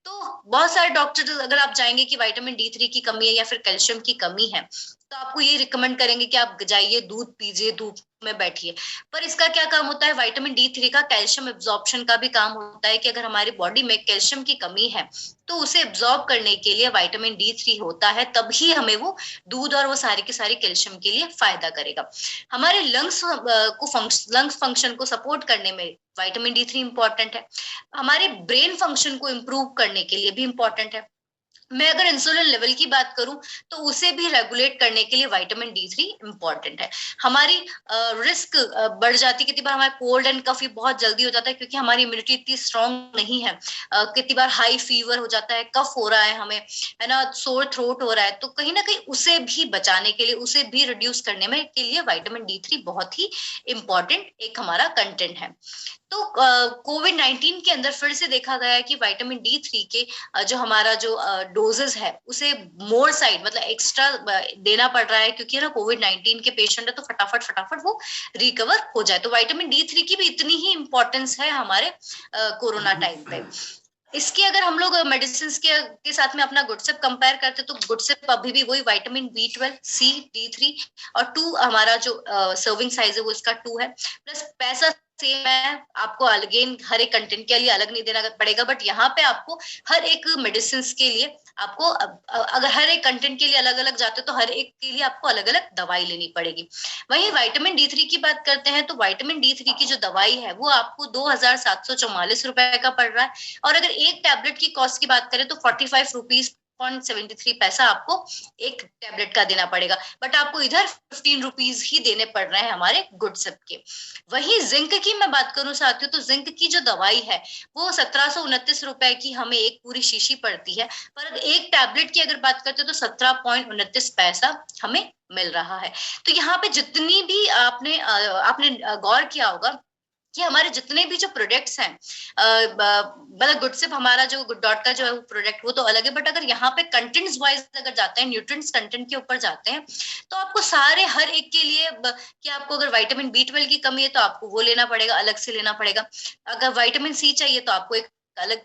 तो बहुत सारे डॉक्टर, अगर आप जाएंगे कि विटामिन D3 की कमी है या फिर कैल्शियम की कमी है, तो आपको ये रिकमेंड करेंगे कि आप जाइए दूध पीजिए, धूप में बैठिए। पर इसका क्या काम होता है? विटामिन D3 का कैल्शियम एब्जॉर्प्शन का भी काम होता है कि अगर हमारी बॉडी में कैल्शियम की कमी है तो उसे एब्जॉर्ब करने के लिए विटामिन D3 होता है, तभी हमें वो दूध और वो सारी की सारी कैल्शियम के लिए फायदा करेगा। हमारे लंग्स फंक्शन को सपोर्ट करने में विटामिन D3 इंपॉर्टेंट है। हमारे ब्रेन फंक्शन को इम्प्रूव करने के लिए भी इंपॉर्टेंट है। मैं अगर इंसुलिन लेवल की बात करूं तो उसे भी रेगुलेट करने के लिए विटामिन D3 इंपॉर्टेंट है। हमारी रिस्क बढ़ जाती है, कितनी बार हमारा कोल्ड एंड कफ बहुत जल्दी हो जाता है क्योंकि हमारी इम्यूनिटी इतनी स्ट्रांग नहीं है। कितनी बार हाई फीवर हो जाता है, कफ हो रहा है हमें, है ना, सोर थ्रोट हो रहा है, तो कहीं ना कहीं उसे भी बचाने के लिए, उसे भी रिड्यूस करने में के लिए विटामिन D3 बहुत ही इंपॉर्टेंट एक हमारा कंटेंट है। तो कोविड-19 के अंदर फिर से देखा गया है कि विटामिन D3 के जो हमारा जो डोजेस है उसे मोर साइड, मतलब एक्स्ट्रा देना पड़ रहा है, क्योंकि ना कोविड-19 के पेशेंट है तो फटाफट वो रिकवर हो जाए। तो विटामिन D3 की भी इतनी ही इंपॉर्टेंस है हमारे कोरोना टाइम पे। इसके अगर हम लोग मेडिसिन के साथ में अपना गुडसिप कंपेयर करते तो गुडसिप अभी भी वही विटामिन B12, C, D3 और 2 हमारा जो सर्विंग साइज है वो इसका 2 है। प्लस पैसा सेम है, आपको अगेन हर एक कंटेंट के लिए अलग नहीं देना पड़ेगा, बट यहाँ पे आपको हर एक मेडिसिन के लिए आपको अगर हर एक कंटेंट के लिए अलग अलग जाते हो तो हर एक के लिए आपको अलग अलग दवाई लेनी पड़ेगी। वहीं विटामिन D3 की बात करते हैं तो विटामिन D3 की जो दवाई है वो आपको 2744 रुपए का पड़ रहा है, और अगर एक टैबलेट की कॉस्ट की बात करें तो 45 रुपीज 0.73 पैसा आपको एक टैबलेट का देना पड़ेगा, बट आपको इधर 15 रुपीज ही देने पड़ रहे हैं हमारे गुडसिप के। वहीं जिंक की मैं बात करूं साथियों, तो जिंक की जो दवाई है वो 1729 रुपए की हमें एक पूरी शीशी पड़ती है, पर एक टैबलेट की अगर बात करते हो तो 17.29 पैसा हमें मिल रहा है। तो यहाँ पे जितनी भी आपने गौर किया होगा कि हमारे जितने भी जो प्रोडक्ट्स हैं, मतलब गुड सिप हमारा जो गुड डॉट का जो है प्रोडक्ट वो तो अलग है, बट अगर यहाँ पे कंटेंट्स वाइज अगर जाते हैं, न्यूट्रिएंट्स कंटेंट के ऊपर जाते हैं, तो आपको सारे हर एक के लिए कि आपको अगर विटामिन B12 की कमी है तो आपको वो लेना पड़ेगा, अलग से लेना पड़ेगा। अगर विटामिन C चाहिए तो आपको एक अलग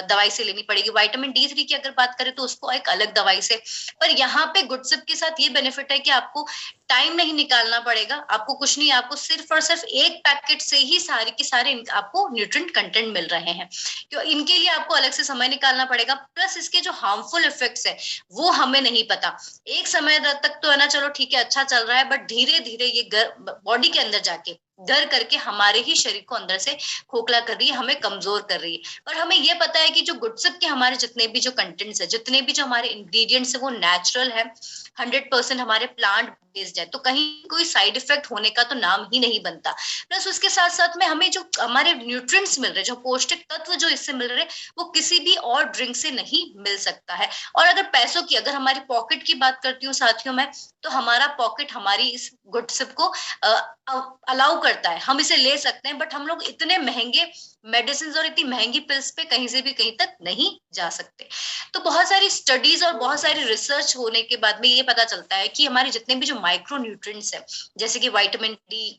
दवाई से लेनी पड़ेगी। विटामिन D3 की अगर बात करें तो उसको एक अलग दवाई से। पर यहाँ पे गुड सिप के साथ ये बेनिफिट है कि आपको टाइम नहीं निकालना पड़ेगा, आपको कुछ नहीं, आपको सिर्फ और सिर्फ एक पैकेट से ही सारे के सारे आपको न्यूट्रिएंट कंटेंट मिल रहे हैं। तो इनके लिए आपको अलग से समय निकालना पड़ेगा। प्लस इसके जो हार्मफुल इफेक्ट्स है वो हमें नहीं पता। एक समय तक तो है ना, चलो ठीक है अच्छा चल रहा है, बट धीरे धीरे ये बॉडी के अंदर जाके घर करके हमारे ही शरीर को अंदर से खोखला कर रही है, हमें कमजोर कर रही है। और हमें ये पता है कि जो गुड सिप के हमारे जितने भी जो कंटेंट्स है, जितने भी जो हमारे इंग्रेडिएंट्स है वो नेचुरल है, 100% हमारे प्लांट बेस्ड है, तो कहीं कोई साइड इफेक्ट होने का तो नाम ही नहीं बनता। प्लस उसके साथ साथ में हमें जो हमारे न्यूट्रिएंट्स मिल रहे हैं, जो पौष्टिक तत्व जो इससे मिल रहे हैं, वो किसी भी और ड्रिंक से नहीं मिल सकता है। और अगर पैसों की, अगर हमारी पॉकेट की बात करती हूँ साथियों में, तो हमारा पॉकेट हमारी इस गुड सिप को अलाउ करता है, हम इसे ले सकते हैं, बट हम लोग इतने महंगे मेडिसिन और इतनी महंगी पिल्स पे कहीं से भी कहीं तक नहीं जा सकते। तो बहुत सारी स्टडीज और बहुत सारी रिसर्च होने के बाद में ये पता चलता है कि हमारे जितने भी जो माइक्रो न्यूट्रिएंट्स है, जैसे कि vitamin D,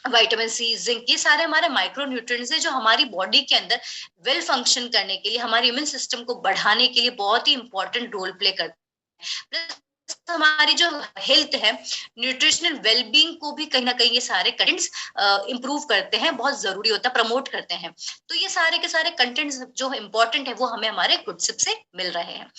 vitamin C, zinc, ये सारे हमारे माइक्रो न्यूट्रिएंट्स है जो हमारी बॉडी के अंदर वेल फंक्शन करने के लिए, हमारे इम्यून सिस्टम को बढ़ाने के लिए बहुत ही इंपॉर्टेंट रोल प्ले करते हैं। हमारी जो हेल्थ है, न्यूट्रिशनल वेलबींग को भी कहीं ना कहीं ये सारे कंटेंट्स इंप्रूव करते हैं, बहुत जरूरी होता है, प्रमोट करते हैं। तो ये सारे के सारे कंटेंट्स जो इंपॉर्टेंट है वो हमें हमारे गुड सिप से मिल रहे हैं।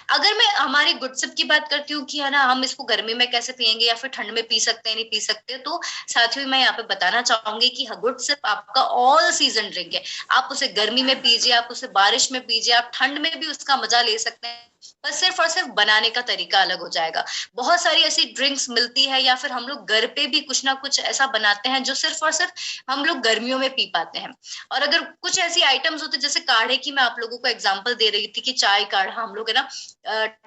अगर मैं हमारी गुड सिप की बात करती हूँ कि है ना, हम इसको गर्मी में कैसे पियेंगे या फिर ठंड में पी सकते हैं, नहीं पी सकते, तो साथियों मैं यहाँ पे बताना चाहूंगी कि गुड सिप आपका ऑल सीजन ड्रिंक है। आप उसे गर्मी में पीजिए, आप उसे बारिश में पीजिए, आप ठंड में भी उसका मजा ले सकते हैं, बस सिर्फ और सिर्फ बनाने का तरीका अलग हो जाएगा। बहुत सारी ऐसी ड्रिंक्स मिलती है या फिर हम लोग घर पे भी कुछ ना कुछ ऐसा बनाते हैं जो सिर्फ और सिर्फ हम लोग गर्मियों में पी पाते हैं। और अगर कुछ ऐसी आइटम्स होते, जैसे काढ़े की मैं आप लोगों को एग्जांपल दे रही थी कि चाय काढ़ा हम लोग है ना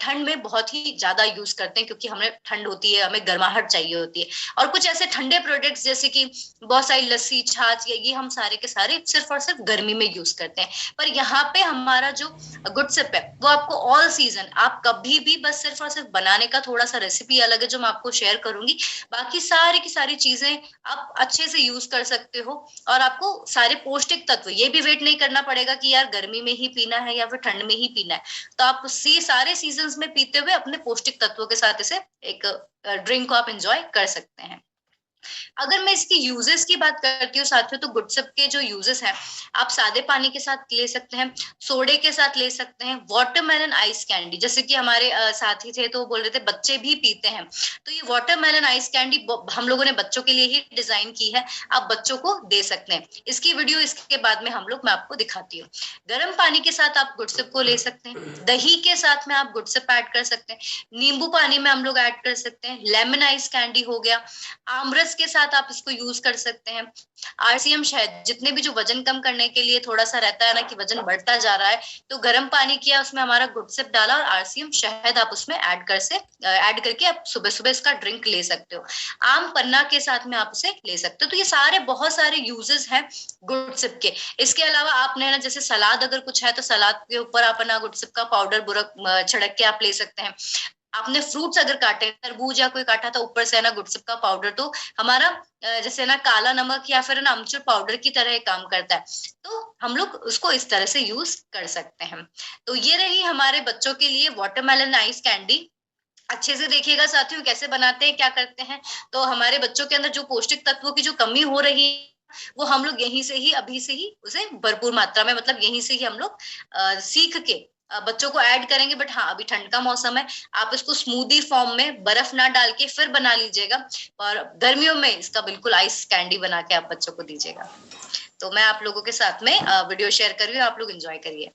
ठंड में बहुत ही ज्यादा यूज करते हैं, क्योंकि हमें ठंड होती है, हमें गर्माहट चाहिए होती है। और कुछ ऐसे ठंडे प्रोडक्ट्स जैसे कि बहुत सारी लस्सी, छाछ, ये हम सारे के सारे सिर्फ और सिर्फ गर्मी में यूज करते हैं। पर यहाँ पे हमारा जो गुड सिप है वो आपको ऑल सीजन, आप कभी भी, बस सिर्फ और सिर्फ बनाने का थोड़ा सा रेसिपी अलग है जो मैं आपको शेयर करूंगी, बाकी सारी की सारी चीजें आप अच्छे से यूज कर सकते हो। और आपको सारे पौष्टिक तत्व, ये भी वेट नहीं करना पड़ेगा कि यार गर्मी में ही पीना है या फिर ठंड में ही पीना है, तो आप सारे सीजन्स में पीते हुए अपने पौष्टिक तत्वों के साथ इसे एक ड्रिंक को आप एंजॉय कर सकते हैं। अगर मैं इसकी यूजेस की बात करती हूँ साथियों, तो गुड सिप के जो यूजेस हैं, आप सादे पानी के साथ ले सकते हैं, सोडे के साथ ले सकते हैं, वाटरमेलन आइस कैंडी, जैसे कि हमारे साथी थे तो बोल रहे थे बच्चे भी पीते हैं, तो ये वाटरमेलन आइस कैंडी हम लोगों ने बच्चों के लिए ही डिजाइन की है, आप बच्चों को दे सकते हैं। इसकी वीडियो इसके बाद में मैं आपको दिखाती हूँ। गर्म पानी के साथ आप गुड सिप को ले सकते हैं, दही के साथ में आप गुड सिप ऐड कर सकते हैं, नींबू पानी में हम लोग ऐड कर सकते हैं, लेमन आइस कैंडी हो गया, आमरस के साथ आप इसको यूज कर सकते हैं। RCM शहद, जितने भी जो वजन कम करने के लिए थोड़ा सा रहता है ना कि वजन बढ़ता जा रहा है, तो गर्म पानी किया, उसमें हमारा गुड सिप डाला और RCM शहद आप उसमें ऐड करके आप सुबह सुबह इसका ड्रिंक ले सकते हो। आम पन्ना के साथ में आप उसे ले सकते हो। तो ये सारे बहुत सारे यूजेस हैं गुड सिप के। इसके अलावा आपने ना जैसे सलाद अगर कुछ है तो सलाद के ऊपर आप ना गुड सिप का पाउडर छिड़क के आप ले सकते हैं। आपने फ्रूट्स अगर काटे, तरबूज या कोई काटा, तो ऊपर से ना गुड सिप का पाउडर तो हमारा जैसे ना काला नमक या फिर ना अमचूर पाउडर की तरह काम करता है, तो हम लोग उसको इस तरह से यूज कर सकते हैं। तो ये रही हमारे बच्चों के लिए वाटरमेलन आइस कैंडी। अच्छे से देखिएगा साथियों कैसे बनाते हैं, क्या करते हैं। तो हमारे बच्चों के अंदर जो पौष्टिक तत्वों की जो कमी हो रही है वो हम लोग यहीं से ही, अभी से ही उसे भरपूर मात्रा में, मतलब यहीं से ही हम लोग सीख के बच्चों को ऐड करेंगे। बट हाँ, अभी ठंड का मौसम है, आप इसको स्मूदी फॉर्म में बर्फ ना डाल के फिर बना लीजिएगा, और गर्मियों में इसका बिल्कुल आइस कैंडी बना के आप बच्चों को दीजिएगा। तो मैं आप लोगों के साथ में वीडियो शेयर कर रही हूँ, आप लोग एंजॉय करिए।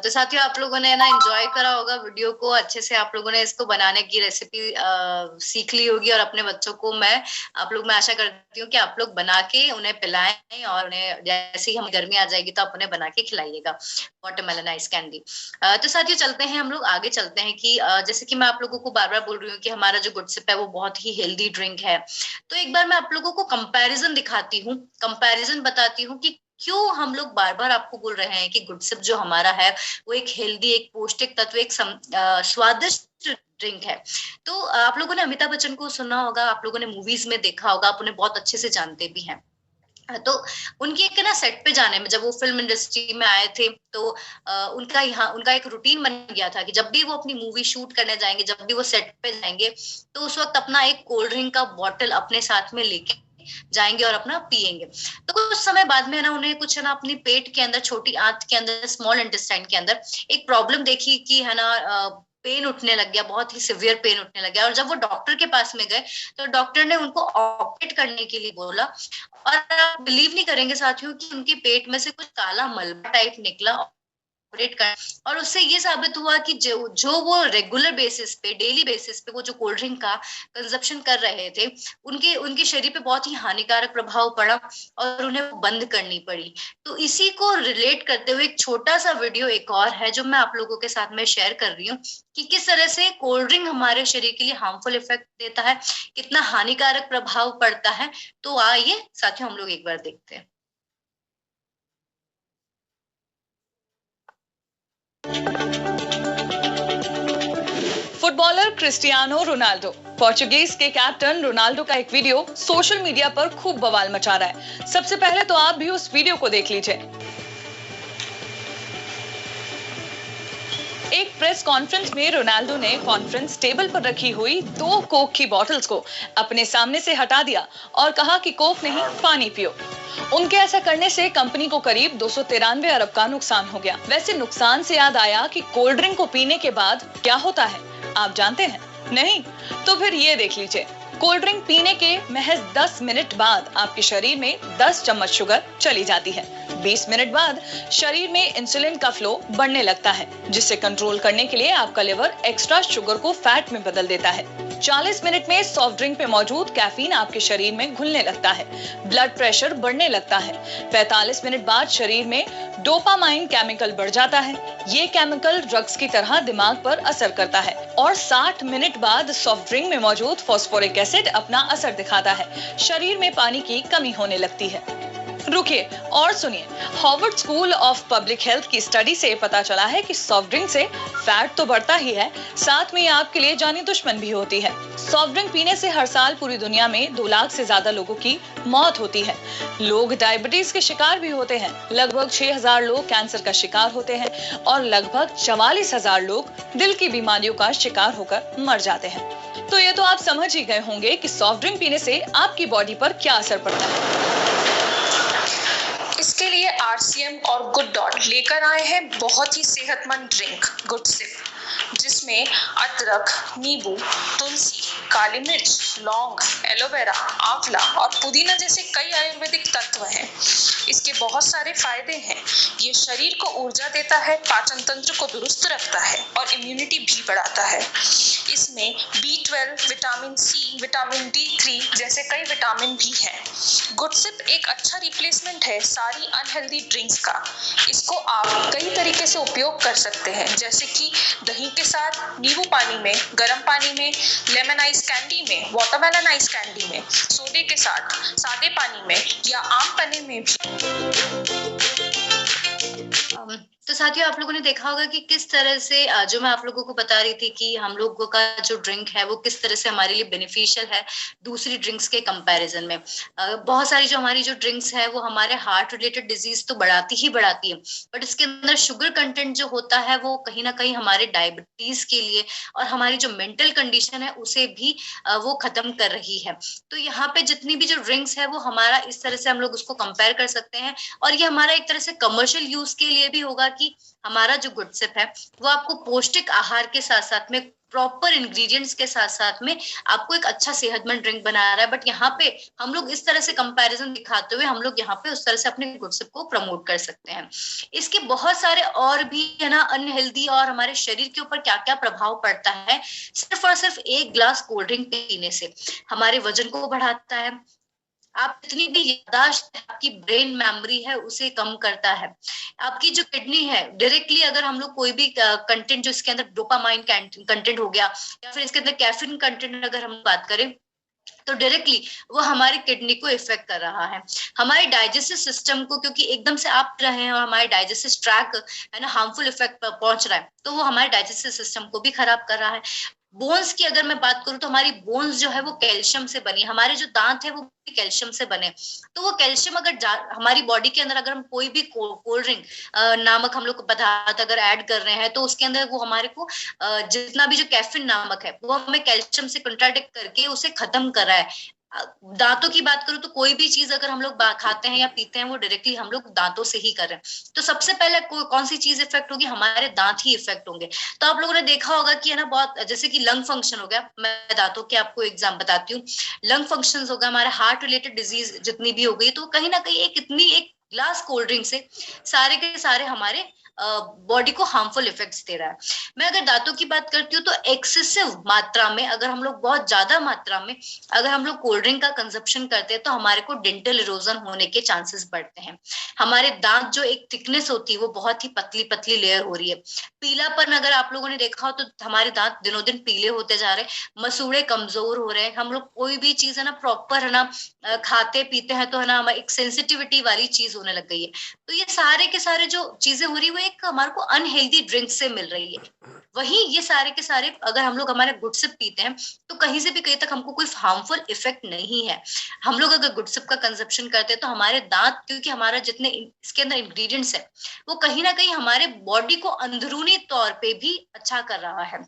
तो साथियों आप लोगों ने ना एंजॉय करा होगा वीडियो को, अच्छे से आप लोगों ने इसको बनाने की रेसिपी सीख ली होगी, और अपने बच्चों को मैं आशा करती हूँ कि आप लोग बना के उन्हें पिलाएं, और उन्हें जैसे ही हम गर्मी आ जाएगी तो आप उन्हें बना के खिलाइएगा वाटरमेलन आइस कैंडी। तो साथियों चलते हैं, हम लोग आगे चलते हैं कि जैसे कि मैं आप लोगों को बार बार बोल रही हूँ कि हमारा जो गुड सिप है वो बहुत ही हेल्दी ड्रिंक है। तो एक बार मैं आप लोगों को कंपैरिजन दिखाती हूँ, कंपैरिजन बताती हूँ कि क्यों हम लोग बार बार आपको बोल रहे हैं कि गुड सिप जो हमारा है वो एक हेल्दी, एक पौष्टिक तत्व, एक स्वादिष्ट ड्रिंक है। तो आप लोगों ने अमिताभ बच्चन को सुना होगा, आप लोगों ने मूवीज में देखा होगा, आप उन्हें बहुत अच्छे से जानते भी हैं। तो उनकी एक ना सेट पे जाने में, जब वो फिल्म इंडस्ट्री में आए थे तो उनका एक रूटीन बन गया था कि जब भी वो अपनी मूवी शूट करने जाएंगे, जब भी वो सेट पे जाएंगे, तो उस वक्त अपना एक कोल्ड ड्रिंक का बॉटल अपने साथ में लेके जाएंगे और अपना पिएंगे। तो कुछ समय बाद में ना उन्हें कुछ है ना अपनी पेट के अंदर, छोटी आंत के अंदर, स्मॉल इंटेस्टाइन के अंदर एक प्रॉब्लम देखी कि है ना पेन उठने लग गया, बहुत ही सिवियर पेन उठने लग गया। और जब वो डॉक्टर के पास में गए तो डॉक्टर ने उनको ऑपरेट करने के लिए बोला, और आप बिलीव नहीं करेंगे साथियों कि उनके पेट में से कुछ काला मलबा टाइप निकला ऑपरेट कर, और उससे ये साबित हुआ कि जो वो रेगुलर बेसिस पे, डेली बेसिस पे वो जो कोल्ड ड्रिंक का कंजप्शन कर रहे थे, उनके शरीर पे बहुत ही हानिकारक प्रभाव पड़ा और उन्हें बंद करनी पड़ी। तो इसी को रिलेट करते हुए एक छोटा सा वीडियो एक और है जो मैं आप लोगों के साथ में शेयर कर रही हूँ कि किस तरह से कोल्ड ड्रिंक हमारे शरीर के लिए हार्मफुल इफेक्ट देता है, कितना हानिकारक प्रभाव पड़ता है। तो आइए साथियों हम लोग एक बार देखते हैं। फुटबॉलर क्रिस्टियानो रोनाल्डो, पोर्चुगीज के कैप्टन रोनाल्डो का एक वीडियो सोशल मीडिया पर खूब बवाल मचा रहा है। सबसे पहले तो आप भी उस वीडियो को देख लीजिए। एक प्रेस कॉन्फ्रेंस में रोनाल्डो ने कॉन्फ्रेंस टेबल पर रखी हुई 2 कोक की बॉटल्स को अपने सामने से हटा दिया और कहा कि कोक नहीं, पानी पियो। उनके ऐसा करने से कंपनी को करीब 293 अरब का नुकसान हो गया। वैसे नुकसान से याद आया कि कोल्ड ड्रिंक को पीने के बाद क्या होता है, आप जानते हैं? नहीं? तो फिर ये देख लीजिए। कोल्ड ड्रिंक पीने के महज 10 मिनट बाद आपके शरीर में 10 चम्मच शुगर चली जाती है। 20 मिनट बाद शरीर में इंसुलिन का फ्लो बढ़ने लगता है, जिसे कंट्रोल करने के लिए आपका लिवर एक्स्ट्रा शुगर को फैट में बदल देता है। 40 मिनट में सॉफ्ट ड्रिंक पे मौजूद कैफीन आपके शरीर में घुलने लगता है, ब्लड प्रेशर बढ़ने लगता है। 45 मिनट बाद शरीर में डोपामाइन केमिकल बढ़ जाता है। ये केमिकल ड्रग्स की तरह दिमाग पर असर करता है। और 60 मिनट बाद सॉफ्ट ड्रिंक में मौजूद फास्फोरिक एसिड अपना असर दिखाता है, शरीर में पानी की कमी होने लगती है। रुकिए और सुनिए, Harvard school of public health की स्टडी से पता चला है कि सॉफ्ट ड्रिंक से फैट तो बढ़ता ही है, साथ में आपके लिए जानी दुश्मन भी होती है। सॉफ्ट ड्रिंक पीने से हर साल पूरी दुनिया में 2 लाख से ज्यादा लोगों की मौत होती है। लोग डायबिटीज के शिकार भी होते हैं, लगभग 6000 लोग कैंसर का शिकार होते हैं और लगभग 44,000 लोग दिल की बीमारियों का शिकार होकर मर जाते हैं। तो ये तो आप समझ ही गए होंगे कि सॉफ्ट ड्रिंक पीने से आपकी बॉडी पर क्या असर पड़ता है। इसके लिए RCM और गुड डॉट लेकर आए हैं बहुत ही सेहतमंद ड्रिंक गुड सिप, जिसमें अदरक, नींबू, तुलसी, काली मिर्च, लौंग, एलोवेरा, आंवला और पुदीना जैसे कई आयुर्वेदिक तत्व हैं। इसके बहुत सारे फायदे हैं। ये शरीर को ऊर्जा देता है, पाचन तंत्र को दुरुस्त रखता है और इम्यूनिटी भी बढ़ाता है। इसमें B12, vitamin C, vitamin D3 जैसे कई विटामिन भी हैं। गुड सिप एक अच्छा रिप्लेसमेंट है सारी अनहेल्दी ड्रिंक्स का। इसको आप कई तरीके से उपयोग कर सकते हैं, जैसे कि दही के साथ, नींबू पानी में, गर्म पानी में, लेमन आइस कैंडी में, वाटरमेलन आइस कैंडी में, सोडे के साथ, सादे पानी में या आम पन्ने में भी। तो साथियों आप लोगों ने देखा होगा कि किस तरह से जो मैं आप लोगों को बता रही थी कि हम लोगों का जो ड्रिंक है वो किस तरह से हमारे लिए बेनिफिशियल है दूसरी ड्रिंक्स के कंपैरिजन में। बहुत सारी जो हमारी जो ड्रिंक्स है वो हमारे हार्ट रिलेटेड डिजीज तो बढ़ाती ही बढ़ाती है, बट इसके अंदर शुगर कंटेंट जो होता है वो कहीं ना कहीं हमारे डायबिटीज के लिए और हमारी जो मेंटल कंडीशन है उसे भी वो खत्म कर रही है। तो यहाँ पे जितनी भी जो ड्रिंक्स है वो हमारा इस तरह से हम लोग उसको कंपेयर कर सकते हैं, और ये हमारा एक तरह से कमर्शियल यूज के लिए भी होगा कि हमारा जो गुड सिप है वो आपको पौष्टिक आहार के साथ साथ में प्रॉपर इंग्रेडिएंट्स के साथ साथ में आपको एक अच्छा सेहतमंद ड्रिंक बना रहा है। बट यहाँ पे हम लोग इस तरह से कंपैरिजन दिखाते हुए हम लोग यहाँ पे उस तरह से अपने गुड सिप को प्रमोट कर सकते हैं। इसके बहुत सारे और भी है ना अनहेल्दी और हमारे शरीर के ऊपर क्या क्या प्रभाव पड़ता है। सिर्फ और सिर्फ एक ग्लास कोल्ड ड्रिंक पीने से हमारे वजन को बढ़ाता है, आप जितनी भी याददाश्त, आपकी ब्रेन मेमोरी है उसे कम करता है। आपकी जो किडनी है डायरेक्टली अगर हम लोग कोई भी कंटेंट जो इसके अंदर डोपामाइन कंटेंट हो गया या फिर इसके अंदर कैफीन कंटेंट अगर हम बात करें तो डायरेक्टली वो हमारी किडनी को इफेक्ट कर रहा है, हमारे डाइजेस्टिव सिस्टम को, क्योंकि एकदम से आप रहे हैं और हमारे डाइजेस्टिव ट्रैक है ना हार्मफुल इफेक्ट पहुंच रहा है तो वो हमारे डाइजेस्टिव सिस्टम को भी खराब कर रहा है। बोन्स की अगर मैं बात करूं तो हमारी बोन्स जो है वो कैल्शियम से बनी, हमारे जो दांत है वो भी कैल्शियम से बने। तो वो कैल्शियम अगर हमारी बॉडी के अंदर अगर हम कोई भी कोल्ड ड्रिंक नामक हम लोग पदार्थ अगर ऐड कर रहे हैं तो उसके अंदर वो हमारे को जितना भी जो कैफीन नामक है वो हमें कैल्शियम से कंट्राडिक्ट करके उसे खत्म कर रहा है। दांतों की बात करूं तो कोई भी चीज अगर हम लोग खाते हैं या पीते हैं वो डायरेक्टली हम लोग दांतों से ही कर रहे हैं। तो सबसे पहले कौन सी चीज इफेक्ट होगी, हमारे दांत ही इफेक्ट होंगे। तो आप लोगों ने देखा होगा कि है ना बहुत, जैसे कि लंग फंक्शन हो गया, मैं दांतों के आपको एग्जाम बताती हूँ। लंग फंक्शन हो गया, हमारे हार्ट रिलेटेड डिजीज जितनी भी हो गई तो कहीं ना कहीं एक ग्लास कोल्ड ड्रिंक से सारे के सारे हमारे बॉडी को हार्मफुल इफेक्ट्स दे रहा है। मैं अगर दांतों की बात करती हूँ तो एक्सेसिव मात्रा में अगर हम लोग बहुत ज्यादा मात्रा में अगर हम लोग कोल्ड ड्रिंक का कंजप्शन करते हैं तो हमारे को डेंटल इरोजन होने के चांसेस बढ़ते हैं। हमारे दांत जो एक थिकनेस होती है वो बहुत ही पतली पतली लेयर हो रही है। पीलापन अगर आप लोगों ने देखा हो तो हमारे दांत दिनों दिन पीले होते जा रहे हैं, मसूड़े कमजोर हो रहे हैं। हम लोग कोई भी चीज है ना प्रॉपर है ना खाते पीते हैं तो है ना हमारी एक सेंसिटिविटी वाली चीज होने लग गई है। तो ये सारे के सारे जो चीजें हो रही है वो एक हमारे को अनहेल्दी ड्रिंक से मिल रही है। वहीं ये सारे के सारे अगर हम लोग हमारे गुड सिप पीते हैं तो कहीं से भी कहीं तक हमको कोई हार्मफुल इफेक्ट नहीं है। हम लोग अगर गुड सिप का कंजप्शन करते हैं तो हमारे दांत, क्योंकि हमारा जितने इसके अंदर इंग्रेडिएंट्स है वो कहीं ना कहीं हमारे बॉडी को अंदरूनी तौर पे भी अच्छा कर रहा है।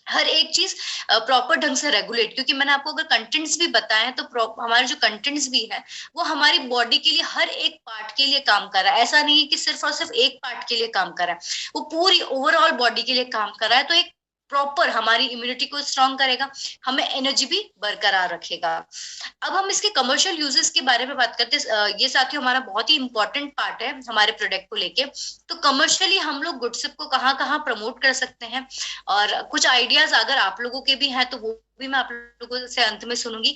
हर एक चीज प्रॉपर ढंग से रेगुलेट, क्योंकि मैंने आपको अगर कंटेंट्स भी बताए हैं तो हमारे जो कंटेंट्स भी है वो हमारी बॉडी के लिए हर एक पार्ट के लिए काम कर रहा है। ऐसा नहीं है कि सिर्फ और सिर्फ एक पार्ट के लिए काम कर रहा है, वो पूरी ओवरऑल बॉडी के लिए काम कर रहा है। तो एक प्रॉपर हमारी इम्यूनिटी को स्ट्रॉन्ग करेगा, हमें एनर्जी भी बरकरार रखेगा। अब हम इसके कमर्शियल यूजेस के बारे में बात करते हैं। ये साथियों हमारा बहुत ही इंपॉर्टेंट पार्ट है हमारे प्रोडक्ट को लेके। तो कमर्शियली हम लोग गुड सिप को कहाँ कहाँ प्रमोट कर सकते हैं और कुछ आइडियाज अगर आप लोगों के भी हैं तो वो भी मैं आप लोगों से अंत में सुनूंगी।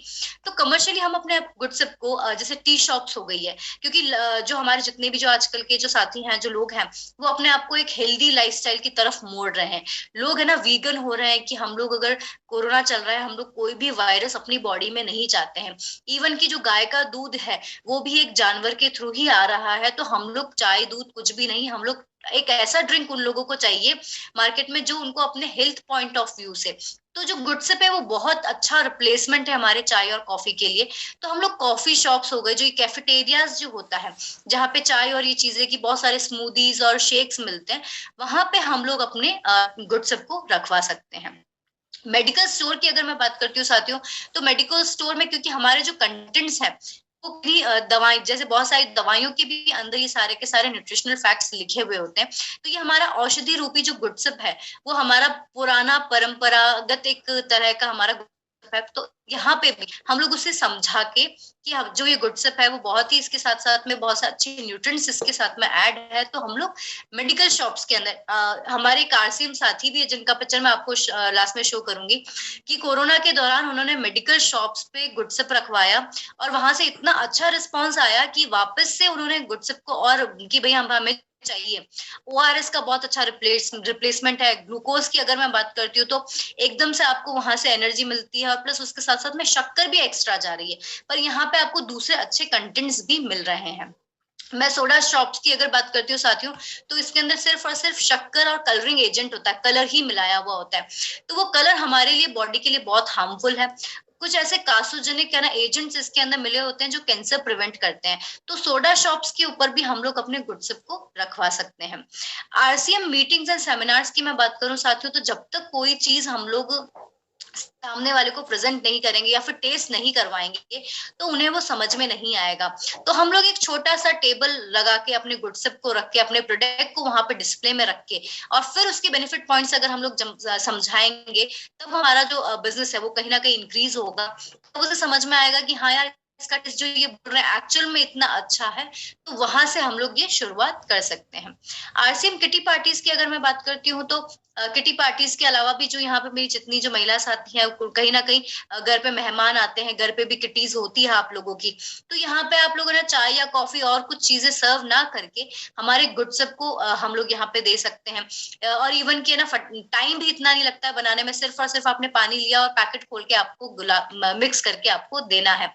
तो कमर्शियली हम अपने गुड सिप को जैसे टी शॉप्स हो गई है, क्योंकि जो हमारे जितने भी जो आजकल के जो साथी हैं जो लोग हैं वो अपने आप को एक हेल्दी लाइफस्टाइल की तरफ मोड़ रहे हैं। लोग है ना वीगन हो रहे हैं कि हम लोग अगर कोरोना चल रहा है हम लोग कोई भी वायरस अपनी बॉडी में नहीं चाहते हैं। इवन की जो गाय का दूध है वो भी एक जानवर के थ्रू ही आ रहा है। तो हम लोग चाय दूध कुछ भी नहीं, हम लोग एक ऐसा ड्रिंक उन लोगों को चाहिए मार्केट में जो उनको अपने हेल्थ पॉइंट ऑफ व्यू से, तो जो गुड सिप है वो बहुत अच्छा रिप्लेसमेंट है हमारे चाय और कॉफी के लिए। तो हम लोग कॉफी शॉप्स हो गए, जो कैफेटेरियाज जो होता है जहाँ पे चाय और ये चीजें की बहुत सारे स्मूदीज और शेक्स मिलते हैं, वहां पे हम लोग अपने गुड सिप को रखवा सकते हैं। मेडिकल स्टोर की अगर मैं बात करती हूँ साथियों, तो मेडिकल स्टोर में क्योंकि हमारे जो कंटेंट्स हैं वो भी दवाई, जैसे बहुत सारी दवाइयों के भी अंदर ये सारे के सारे न्यूट्रिशनल फैक्ट्स लिखे हुए होते हैं। तो ये हमारा औषधि रूपी जो गुड सिप है वो हमारा पुराना परंपरागत एक तरह का हमारा है। तो यहाँ पे भी हम लोग उसे समझा के कि जो ये गुड सिप है वो बहुत ही इसके साथ साथ में बहुत सारे अच्छे न्यूट्रिएंट्स इसके साथ में ऐड है। तो हम लोग मेडिकल शॉप्स के अंदर हमारे कारसीम साथी भी है जिनका पिक्चर मैं आपको लास्ट में शो करूंगी कि कोरोना के दौरान उन्होंने मेडिकल शॉप्स पे गुड सिप रखवाया और वहां से इतना अच्छा रिस्पॉन्स आया कि वापस से उन्होंने गुड सिप को और कि भाई हमें चाहिए। ORS का बहुत अच्छा रिप्लेसमेंट है। ग्लूकोज की अगर मैं बात करती हूँ तो एकदम से आपको वहां से एनर्जी मिलती है और प्लस उसके साथ साथ में शक्कर भी एक्स्ट्रा जा रही है, पर यहाँ पे आपको दूसरे अच्छे कंटेंट्स भी मिल रहे हैं। मैं सोडा शॉप्स की अगर बात करती हूँ साथियों, तो इसके अंदर सिर्फ और सिर्फ शक्कर और कलरिंग एजेंट होता है, कलर ही मिलाया हुआ होता है। तो वो कलर हमारे लिए बॉडी के लिए बहुत हार्मफुल है। कुछ ऐसे कार्सिनोजेनिक है ना एजेंट्स इसके अंदर मिले होते हैं जो कैंसर प्रिवेंट करते हैं। तो सोडा शॉप्स के ऊपर भी हम लोग अपने गुड सिप को रखवा सकते हैं। RCM मीटिंग्स एंड सेमिनार्स की मैं बात करूं साथियों, तो जब तक कोई चीज हम लोग सामने वाले को प्रेजेंट नहीं करेंगे या फिर टेस्ट नहीं करवाएंगे तो उन्हें वो समझ में नहीं आएगा। तो हम लोग एक छोटा सा टेबल लगा के अपने गुडसिप को रख के अपने प्रोडक्ट को वहां पे डिस्प्ले में रख के और फिर उसके बेनिफिट पॉइंट्स अगर हम लोग समझाएंगे तब हमारा जो बिजनेस है वो कहीं ना कहीं इंक्रीज होगा। तो उसे समझ में आएगा कि हाँ यार इसका टेस्ट जो ये बोल रहे हैं एक्चुअल में इतना अच्छा है। तो वहां से हम लोग ये शुरुआत कर सकते हैं। आरसीएम किटी पार्टीज की अगर मैं बात करती हूँ तो किटी पार्टीज के अलावा भी जो यहाँ पे मेरी जितनी जो महिला साथी हैं कहीं ना कहीं घर पे मेहमान आते हैं, घर पे भी किटीज होती है आप लोगों की। तो यहाँ पे आप लोगों ने चाय या कॉफी और कुछ चीजें सर्व ना करके हमारे गुडसिप को हम लोग यहाँ पे दे सकते हैं। और इवन की ना टाइम भी इतना नहीं लगता है बनाने में, सिर्फ और सिर्फ आपने पानी लिया और पैकेट खोल के आपको मिक्स करके आपको देना है।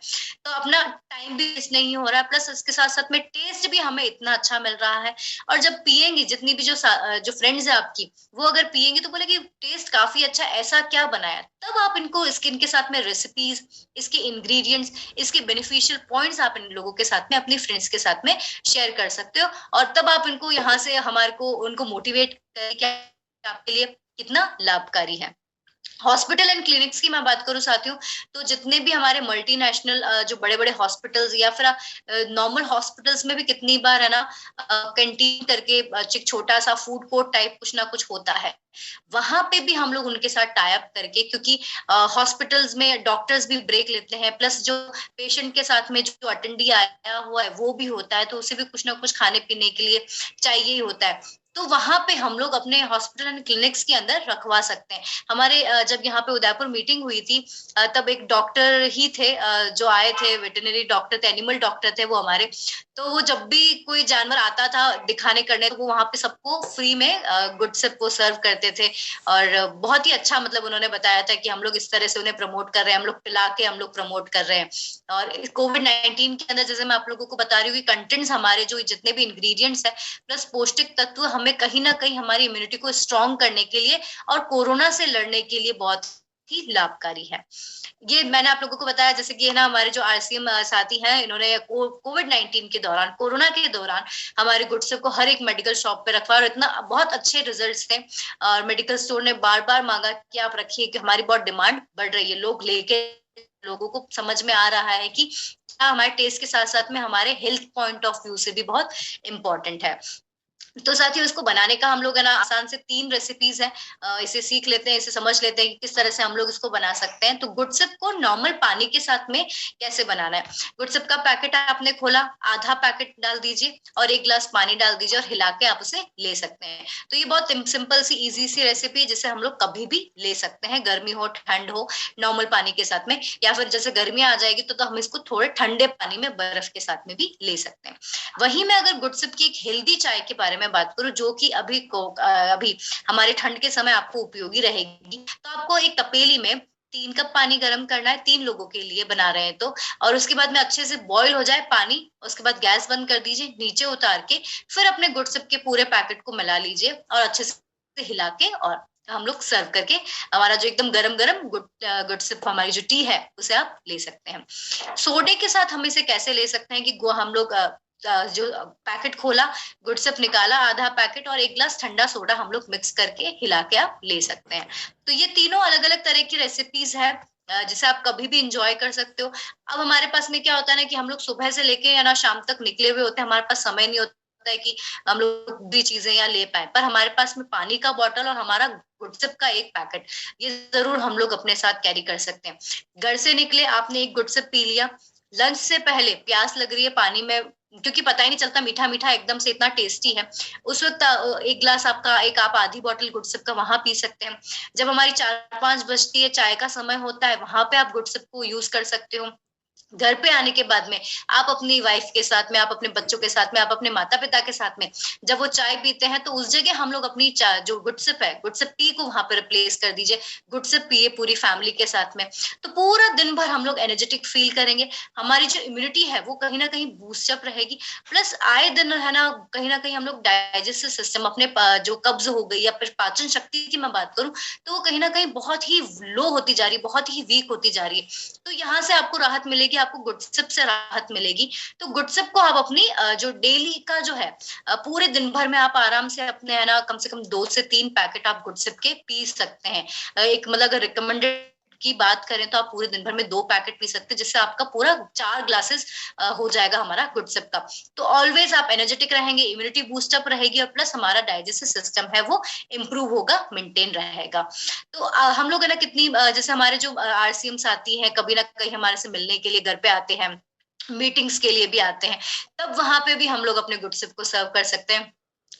तो अपना टाइम भी वेस्ट नहीं हो रहा है, प्लस इसके साथ साथ में टेस्ट भी हमें इतना अच्छा मिल रहा है। और जब पियेंगी जितनी भी जो फ्रेंड्स है आपकी वो अगर पियेंगे तो बोले कि टेस्ट काफी अच्छा, ऐसा क्या बनाया, तब आप इनको इनके साथ में रेसिपीज, इसके इंग्रेडिएंट्स, इसके बेनिफिशियल पॉइंट्स आप इन लोगों के साथ में अपनी फ्रेंड्स के साथ में शेयर कर सकते हो। और तब आप इनको यहाँ से हमारे को उनको मोटिवेट करके आपके लिए कितना लाभकारी है। हॉस्पिटल एंड क्लिनिक्स की मैं बात करूं साथियों तो जितने भी हमारे मल्टीनेशनल जो बड़े बड़े हॉस्पिटल्स या फिर नॉर्मल हॉस्पिटल्स में भी कितनी बार है ना कैंटीन करके एक छोटा सा फूड कोर्ट टाइप कुछ ना कुछ होता है, वहां पे भी हम लोग उनके साथ टाई अप करके, क्योंकि हॉस्पिटल्स में डॉक्टर्स भी ब्रेक लेते हैं, प्लस जो पेशेंट के साथ में जो अटेंडी आया हुआ है वो भी होता है, तो उसे भी कुछ ना कुछ खाने पीने के लिए चाहिए ही होता है। तो वहां पे हम लोग अपने हॉस्पिटल एंड क्लिनिक्स के अंदर रखवा सकते हैं। हमारे जब यहाँ पे उदयपुर मीटिंग हुई थी तब एक डॉक्टर ही थे जो आए थे, वेटरनरी डॉक्टर थे, एनिमल डॉक्टर थे वो हमारे। तो वो जब भी कोई जानवर आता था दिखाने करने तो वो वहां पे सबको फ्री में गुडसिप वो सर्व करते थे। और बहुत ही अच्छा मतलब उन्होंने बताया था कि हम लोग इस तरह से उन्हें प्रमोट कर रहे हैं, हम लोग पिला के हम लोग प्रमोट कर रहे हैं। और कोविड-19 के अंदर जैसे मैं आप लोगों को बता रही हूँ कि कंटेंट्स हमारे जो जितने भी इंग्रेडिएंट्स है प्लस पौष्टिक तत्व हमें कहीं ना कहीं हमारी इम्यूनिटी को स्ट्रॉन्ग करने के लिए और कोरोना से लड़ने के लिए बहुत ही लाभकारी है। ये मैंने आप लोगों को बताया जैसे कि है ना हमारे जो आरसीएम साथी हैं इन्होंने कोविड-19 के दौरान, कोरोना के दौरान हमारे गुडसिप को हर एक मेडिकल शॉप पे रखवा और इतना बहुत अच्छे रिजल्ट्स थे। और मेडिकल स्टोर ने बार बार मांगा कि आप रखिए कि हमारी बहुत डिमांड बढ़ रही है, लोग लेके, लोगों को समझ में आ रहा है कि हमारे टेस्ट के साथ साथ में हमारे हेल्थ पॉइंट ऑफ व्यू से भी बहुत इंपॉर्टेंट है। तो साथियों इसको बनाने का हम लोग है ना आसान से 3 रेसिपीज है, इसे सीख लेते हैं, इसे समझ लेते हैं कि किस तरह से हम लोग इसको बना सकते हैं। तो गुडसिप को नॉर्मल पानी के साथ में कैसे बनाना है। गुडसिप का पैकेट आपने खोला, आधा पैकेट डाल दीजिए और 1 गिलास पानी डाल दीजिए और हिला के आप उसे ले सकते हैं। तो ये बहुत सिंपल सी इजी सी रेसिपी है जिसे हम लोग कभी भी ले सकते हैं, गर्मी हो ठंड हो, नॉर्मल पानी के साथ में, या फिर जैसे गर्मी आ जाएगी तो हम इसको थोड़े ठंडे पानी में बर्फ के साथ में भी ले सकते हैं। वहीं मैं अगर गुडसिप की एक हेल्दी चाय के बारे में बात करूं जो कि अभी हमारे ठंड के समय आपको उपयोगी रहेगी, तो आपको एक तपेली में 3 कप पानी गर्म करना है, 3 लोगों के लिए बना रहे हैं तो। और उसके बाद में अच्छे से बॉईल हो जाए पानी, उसके बाद गैस बंद कर दीजिए, नीचे उतार के फिर अपने गुडसिप के पूरे पैकेट को मिला लीजिए और अच्छे से हिला के और हम लोग सर्व करके हमारा जो एकदम गरम गरम गुडसिप हमारी जो टी है उसे आप ले सकते हैं। सोडे के साथ हम इसे कैसे ले सकते हैं कि हम लोग जो पैकेट खोला, गुडसिप निकाला आधा पैकेट और 1 गिलास ठंडा सोडा हम लोग मिक्स करके हिला के आप ले सकते हैं। तो ये तीनों अलग अलग तरह की रेसिपीज है जिसे आप कभी भी इंजॉय कर सकते हो। अब हमारे पास में क्या होता है ना कि हम लोग सुबह से लेके या ना शाम तक निकले हुए होते हैं, हमारे पास समय नहीं होता है कि हम लोग भी चीजें यहाँ ले पाए, पर हमारे पास में पानी का बॉटल और हमारा गुडसिप का 1 पैकेट ये जरूर हम लोग अपने साथ कैरी कर सकते हैं। घर से निकले, आपने 1 गुडसिप पी लिया, लंच से पहले प्यास लग रही है पानी में, क्योंकि पता ही नहीं चलता मीठा मीठा एकदम से इतना टेस्टी है, उस वक्त 1 गिलास आपका आप आधी बोतल गुडसिप का वहां पी सकते हैं। जब हमारी 4-5 बजती है, चाय का समय होता है, वहां पे आप गुडसिप को यूज कर सकते हो। घर पे आने के बाद में आप अपनी वाइफ के साथ में, आप अपने बच्चों के साथ में, आप अपने माता पिता के साथ में जब वो चाय पीते हैं तो उस जगह हम लोग अपनी जो गुडसिप है, गुडसिप टी को वहां पे रिप्लेस कर दीजिए, गुडसिप पिए पूरी फैमिली के साथ में। तो पूरा दिन भर हम लोग एनर्जेटिक फील करेंगे, हमारी जो इम्यूनिटी है वो कहीं ना कहीं बूस्टअप रहेगी, प्लस आए दिन है ना कहीं हम लोग डाइजेस्टिव सिस्टम अपने जो कब्ज हो गई या फिर पाचन शक्ति की मैं बात करूं तो वो कहीं ना कहीं बहुत ही लो होती जा रही है, बहुत ही वीक होती जा रही है। तो यहाँ से आपको राहत मिलेगी, आपको गुडसिप से राहत मिलेगी। तो गुडसिप को आप अपनी जो डेली का जो है पूरे दिन भर में आप आराम से अपने है ना कम से कम 2 से 3 पैकेट आप गुडसिप के पी सकते हैं। एक मतलब रिकमेंडेड की बात करें तो आप पूरे दिन भर में 2 पैकेट पी सकते हैं, जिससे आपका पूरा 4 ग्लासेस हो जाएगा हमारा गुड सिप का। तो ऑलवेज आप एनर्जेटिक रहेंगे, इम्यूनिटी बूस्टअप रहेगी और प्लस हमारा डाइजेस्टिव सिस्टम है वो इम्प्रूव होगा, मेंटेन रहेगा। तो हम लोग है ना कितनी जैसे हमारे जो RCM साथी हैं, कभी ना कहीं हमारे से मिलने के लिए घर पे आते हैं, मीटिंग्स के लिए भी आते हैं, तब वहां पे भी हम लोग अपने गुड सिप को सर्व कर सकते हैं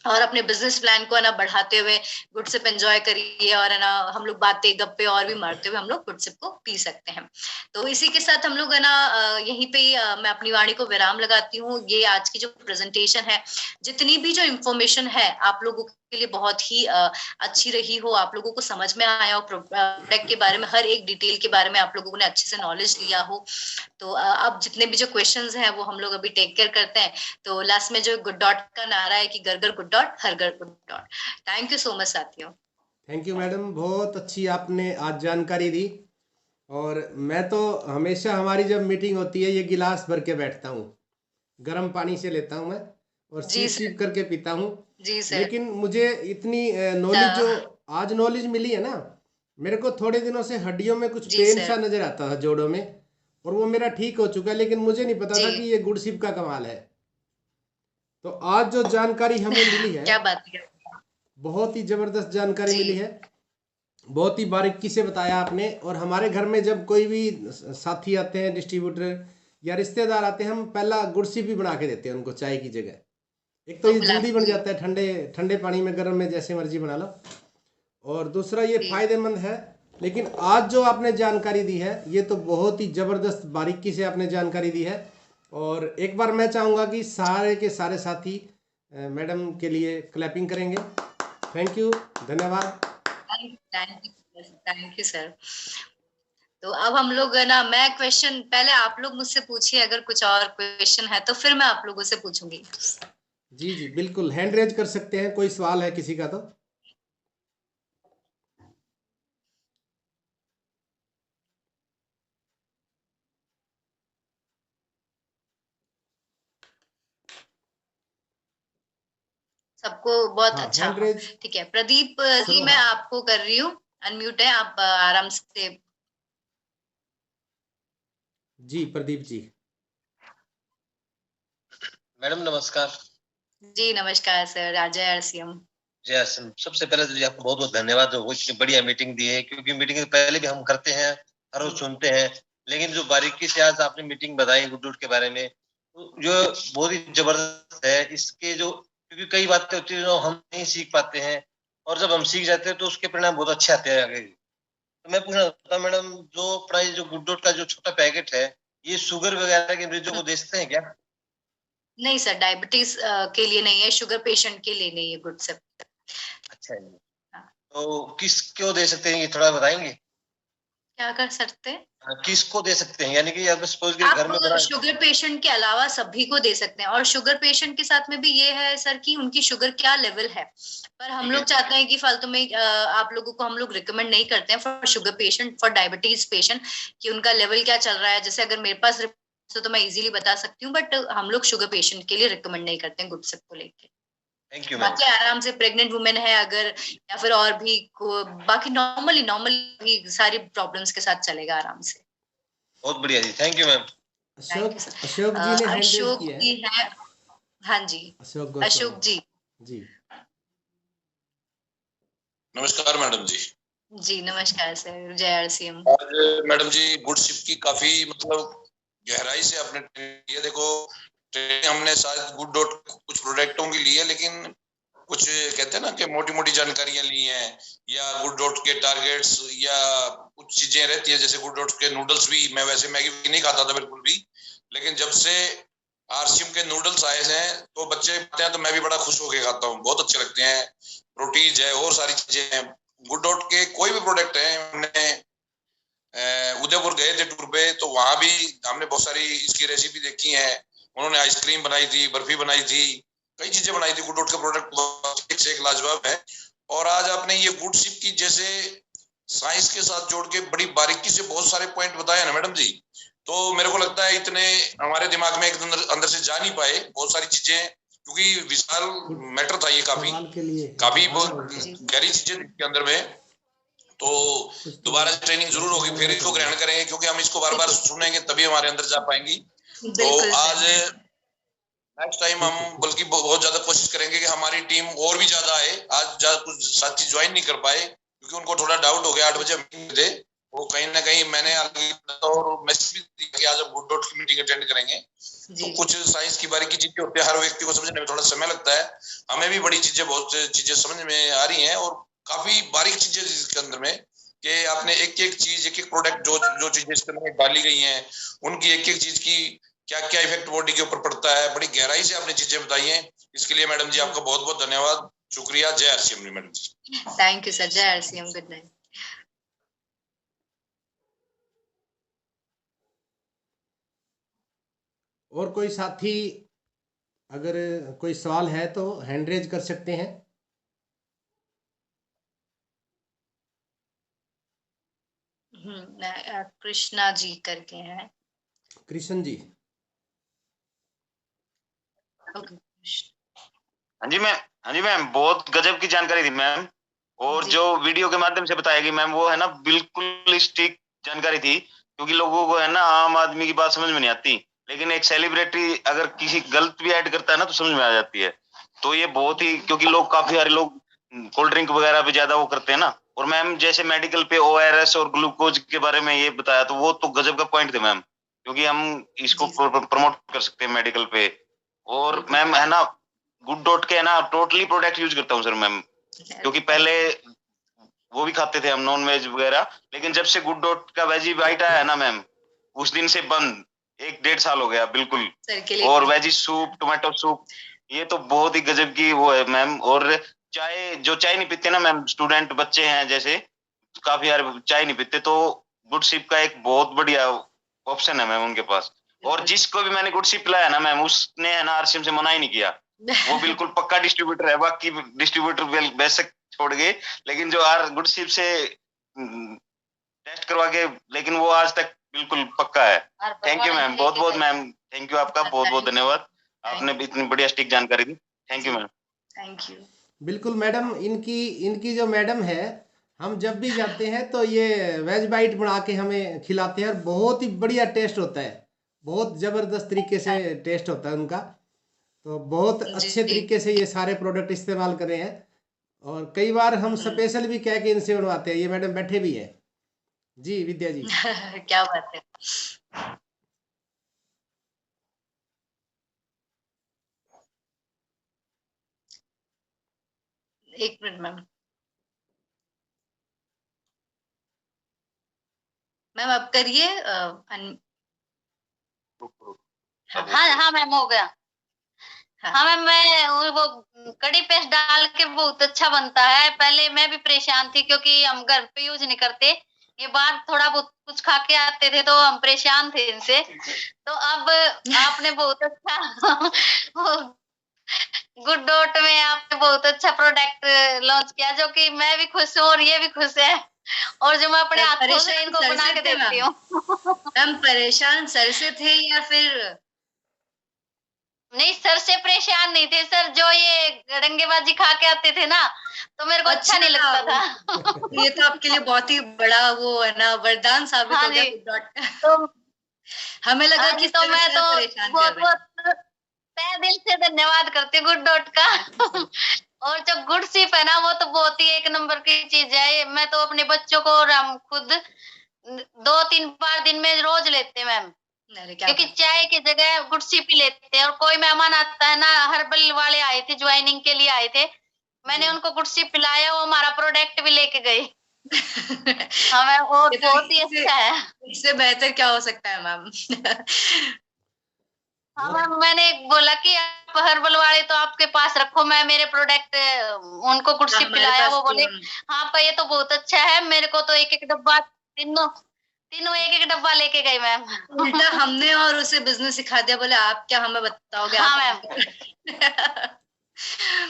और अपने बिजनेस प्लान को है ना बढ़ाते हुए गुड सिप एंजॉय करिए और है ना हम लोग बातें गप्पे और भी मारते हुए हम लोग गुड सिप को पी सकते हैं। तो इसी के साथ हम लोग है ना यहीं पे मैं अपनी वाणी को विराम लगाती हूँ। ये आज की जो प्रेजेंटेशन है, जितनी भी जो इन्फॉर्मेशन है आप लोगों के लिए बहुत ही अच्छी रही हो, आप लोगों को समझ में आया हो, प्रोडक्ट के बारे में हर एक डिटेल के बारे में आप लोगों ने अच्छे से नॉलेज लिया हो। तो अब जितने भी जो क्वेश्चंस हैं वो हम लोग अभी टेक केयर करते हैं। तो लास्ट में जो गुड डॉट का नारा है कि घर घर गुड डॉट, हर घर good dot. Thank you so much साथियों। थैंक यू मैडम, बहुत अच्छी आपने आज जानकारी दी। और मैं तो हमेशा हमारी जब मीटिंग होती है ये गिलास भर के बैठता हूँ, गर्म पानी से लेता हूँ मैं और सिप करके पीता हूँ। जी सर। लेकिन मुझे इतनी नॉलेज जो आज नॉलेज मिली है ना, मेरे को थोड़े दिनों से हड्डियों में कुछ पेन सा नजर आता था जोड़ों में, और वो मेरा ठीक हो चुका है, लेकिन मुझे नहीं पता था कि ये गुड सिप का कमाल है। तो आज जो जानकारी हमें मिली है क्या बात है, बहुत ही जबरदस्त जानकारी मिली है, बहुत ही बारीकी से बताया आपने। और हमारे घर में जब कोई भी साथी आते हैं, डिस्ट्रीब्यूटर या रिश्तेदार आते हैं, हम पहला गुड़ सिप भी बना के देते हैं उनको चाय की जगह। एक तो ये जल्दी बन जाता है, ठंडे ठंडे पानी में, गर्म में, जैसे मर्जी बना लो, और दूसरा ये फायदेमंद है। लेकिन आज जो आपने जानकारी दी है ये तो बहुत ही जबरदस्त बारीकी से आपने जानकारी दी है। और एक बार मैं चाहूँगा कि सारे के सारे साथी मैडम के लिए क्लैपिंग करेंगे। थैंक यू, धन्यवाद। Thank you sir. तो अब हम लोग है ना, मैं क्वेश्चन पहले आप लोग मुझसे पूछिए, अगर कुछ और क्वेश्चन है तो फिर मैं आप लोगों से पूछूंगी। जी जी बिल्कुल, हैंड रेज कर सकते हैं, कोई सवाल है किसी का तो। सबको बहुत अच्छा, ठीक है। प्रदीप जी मैं आपको कर रही हूँ, अनम्यूट है, आप आराम से। जी प्रदीप जी। मैडम नमस्कार। जी नमस्कार सर, जय RCM। जय RCM। सबसे पहले तो आपको बहुत बहुत धन्यवाद, वो इतनी बढ़िया मीटिंग दी है, क्योंकि मीटिंग पहले भी हम करते हैं, हर रोज सुनते हैं, लेकिन जो बारीकी से आज आपने मीटिंग बताई गुड के बारे में, जो बहुत ही जबरदस्त है। इसके जो, क्योंकि कई बातें होती है जो हम नहीं सीख पाते हैं, और जब हम सीख जाते हैं तो उसके परिणाम बहुत अच्छे आते हैं आगे। तो मैं पूछना चाहता हूँ मैडम, जो प्राइस जो गुड का जो छोटा पैकेट है, ये शुगर वगैरह के मरीजों को दे सकते हैं क्या? नहीं सर, डायबिटीज के लिए नहीं है, शुगर पेशेंट के लिए नहीं है गुड सिप। अच्छा है। तो किसको दे सकते हैं, ये थोड़ा बताएंगे? क्या कर सकते हैं, किसको दे सकते हैं, यानी कि अगर सपोज घर में बना, शुगर पेशेंट के अलावा सभी को दे सकते हैं। और शुगर पेशेंट के साथ में भी ये है सर कि उनकी शुगर क्या लेवल है, पर हम लोग चाहते हैं कि फालतू में आप लोगों को हम लोग रिकमेंड नहीं करते हैं for sugar patient, for diabetes patient, कि उनका लेवल क्या चल रहा है। जैसे अगर मेरे पास तो मैं इजीली बता सकती हूँ, बट हम लोग शुगर पेशेंट के लिए रिकमेंड नहीं करते हैं गुड सिप को लेके। Thank you. बाकी आराम से प्रेग्नेंट वुमेन है अगर, या फिर और भी बाकी नॉर्मली भी सारी प्रॉब्लम्स के साथ चलेगा आराम से। बहुत बढ़िया जी, थैंक यू मैम। अशोक जी ने हैंड रेज किया है। हाँ जी अशोक जी। जी नमस्कार मैडम जी। जी नमस्कार सर, जय RCM। आज मैडम जी गुड सिप की काफी मतलब गहराई से आपने ये देखो, हमने शायद गुड डॉट कुछ प्रोडक्टों की ली है, लेकिन कुछ कहते हैं ना कि मोटी मोटी जानकारियां ली हैं, या गुड डॉट के टारगेट्स या कुछ चीजें रहती है, जैसे गुड डॉट के नूडल्स भी, मैं वैसे मैगी नहीं खाता था बिल्कुल भी, लेकिन जब से RCM के नूडल्स आए हैं तो बच्चे खाते हैं तो मैं भी बड़ा खुश होकर खाता हूँ, बहुत अच्छे लगते हैं। प्रोटीज है और सारी चीजें हैं। गुड डॉट के कोई भी प्रोडक्ट है, हमने उदयपुर गए थे टूर पे, तो वहां भी हमने बहुत सारी इसकी रेसिपी देखी है। उन्होंने आइसक्रीम बनाई थी, बर्फी बनाई थी, कई चीजें बनाई थी। गुड डॉट के प्रोडक्ट एक से एक लाजवाब है। और आज आपने ये गुड सिप की जैसे साइंस के साथ जोड़ के बड़ी बारीकी से बहुत सारे पॉइंट बताए ना मैडम जी, तो मेरे को लगता है इतने हमारे दिमाग में एक अंदर से जा नहीं पाए बहुत सारी चीजें, क्योंकि विशाल मैटर था ये, काफी गहरी चीजें थी अंदर में। तो दोबारा ट्रेनिंग जरूर होगी, फिर इसको ग्रहण करेंगे, क्योंकि हम इसको बार बार सुनेंगे तभी हमारे अंदर जा पाएंगी। तो आज नेक्स्ट टाइम हम बल्कि बहुत ज्यादा कोशिश करेंगे कि हमारी टीम और भी ज्यादा आए। आज ज्यादा कुछ साथी ज्वाइन नहीं कर पाए क्योंकि उनको थोड़ा डाउट हो गया। 8 बजे मीटिंग थे, वो कहीं ना कहीं मैंने और मैसेज भी दिया कि आज हम गुड डॉट की मीटिंग अटेंड करेंगे। तो कुछ साइंस की बारीकी चीजें होती है, हर व्यक्ति को समझने में थोड़ा समय लगता है। हमें भी बड़ी चीजें, बहुत चीजें समझ में आ रही हैं और काफी बारीक चीजें इसके अंदर में कि आपने एक एक चीज, एक एक प्रोडक्ट जो चीजें इसके अंदर डाली गई हैं, उनकी एक एक चीज की क्या क्या इफेक्ट बॉडी के ऊपर पड़ता है, बड़ी गहराई से आपने चीजें बताई हैं। इसके लिए मैडम जी आपका बहुत बहुत धन्यवाद, शुक्रिया। जय RCM madam ji. Thank you sir. जय आरसीएम। Good night. और कोई साथी अगर कोई सवाल है तो हैंड रेज कर सकते हैं। कृष्णा जी करके हैं। कृष्ण जी। हाँ जी मैम, हाँ जी मैम, बहुत गजब की जानकारी थी मैम। और जो वीडियो के माध्यम से बताया गई मैम, वो है ना बिल्कुल स्टिक जानकारी थी, क्योंकि लोगों को है ना आम आदमी की बात समझ में नहीं आती, लेकिन एक सेलिब्रिटी अगर किसी गलत भी ऐड करता है ना तो समझ में आ जाती है। तो ये बहुत ही, क्योंकि लोग काफी सारे लोग कोल्ड ड्रिंक वगैरह पे ज्यादा वो करते हैं ना, और मैम जैसे मेडिकल पे ORS और ग्लूकोज के बारे में ये बताया, तो वो तो गजब का पॉइंट थे मैम, क्योंकि हम इसको प्रमोट कर सकते हैं मेडिकल पे। और मैम है ना गुड डॉट के है ना टोटली प्रोडक्ट यूज करता हूँ सर मैम, क्योंकि पहले वो भी खाते थे हम नॉन वेज वगैरह, लेकिन जब से गुड डॉट का वेजी बाइट आया है ना मैम, उस दिन से बंद 1-1.5 साल हो गया बिल्कुल। और वेजी सूप, टोमेटो सूप, ये तो बहुत ही गजब की वो है मैम। और चाय, जो चाय नहीं पीते ना मैम, स्टूडेंट बच्चे हैं जैसे काफी यार चाय नहीं पीते, तो गुड शिप का एक बहुत बढ़िया ऑप्शन है मैम उनके पास। और जिसको भी मैंने गुड शिप पिलाया ना मैम, उसने है ना आरसीएम से मना ही नहीं किया, वो बिल्कुल पक्का डिस्ट्रीब्यूटर है। बाकी डिस्ट्रीब्यूटर बेशक छोड़ गए, लेकिन जो गुड शिप से टेस्ट करवा के, लेकिन वो आज तक बिल्कुल पक्का है। थैंक यू मैम, बहुत बहुत मैम, थैंक यू, आपका बहुत बहुत धन्यवाद, आपने इतनी बढ़िया स्टिक जानकारी दी। Thank you ma'am. Thank you. बिल्कुल मैडम, इनकी जो मैडम है, हम जब भी जाते हैं तो ये वेज बाइट बना के हमें खिलाते हैं और बहुत ही बढ़िया टेस्ट होता है, बहुत ज़बरदस्त तरीके से टेस्ट होता है उनका। तो बहुत अच्छे तरीके से ये सारे प्रोडक्ट इस्तेमाल कर रहे हैं, और कई बार हम स्पेशल भी कह के इनसे बनवाते हैं। ये मैडम बैठे भी है जी, विद्या जी। क्या बात है। एक मिनट मैम। मैम आप करिए। हाँ मैम हो गया। हाँ मैम, मैं वो कड़ी पेस्ट डाल के बहुत अच्छा बनता है। पहले मैं भी परेशान थी क्योंकि हम घर पे यूज नहीं करते, ये बाहर थोड़ा बहुत कुछ खा के आते थे तो हम परेशान थे इनसे। तो अब आपने बहुत अच्छा गुड डॉट में आपने बहुत अच्छा प्रोडक्ट लॉन्च किया, जो कि मैं भी खुश हूँ और ये भी खुश है, और जो मैं अपने हाथों से इनको बना के देती हूँ। मैम परेशान सर से थे या फिर? नहीं, सर से परेशान नहीं थे सर, जो ये गड़ंगेबाजी खा के आते थे ना तो मेरे को अच्छा नहीं लगता था। ये तो आपके लिए बहुत ही बड़ा वो है ना वरदान साबित हो गया। तो हमें लगा कि तो मैं तो बहुत तहे दिल से धन्यवाद करती हूँ गुड डॉट का। और जो गुड शिप है ना, वो तो बहुत ही एक नंबर की चीज है। मैं तो अपने बच्चों को और हम खुद 2-3 बार दिन में रोज लेते हैं मैम, क्योंकि चाय की जगह गुड शिप ही लेते हैं। और कोई मेहमान आता है ना, हर्बल वाले आए थे, ज्वाइनिंग के लिए आए थे, मैंने उनको गुड शिप पिलाया, वो हमारा प्रोडक्ट भी लेके गए। हमें वो बहुत ही अच्छा है। इससे बेहतर क्या हो सकता है मैम। हाँ मैम, मैंने बोला कि आप हर्बल वाले तो आपके पास रखो, मैं मेरे प्रोडक्ट उनको गुड शिप पिलाया। वो बोले हाँ पर ये तो बहुत अच्छा है, मेरे को तो एक डब्बा, तीनों एक डब्बा लेके गए मैम। उल्टा हमने और उसे बिजनेस सिखा दिया, बोले आप क्या हमें बताओगे। हाँ मैम।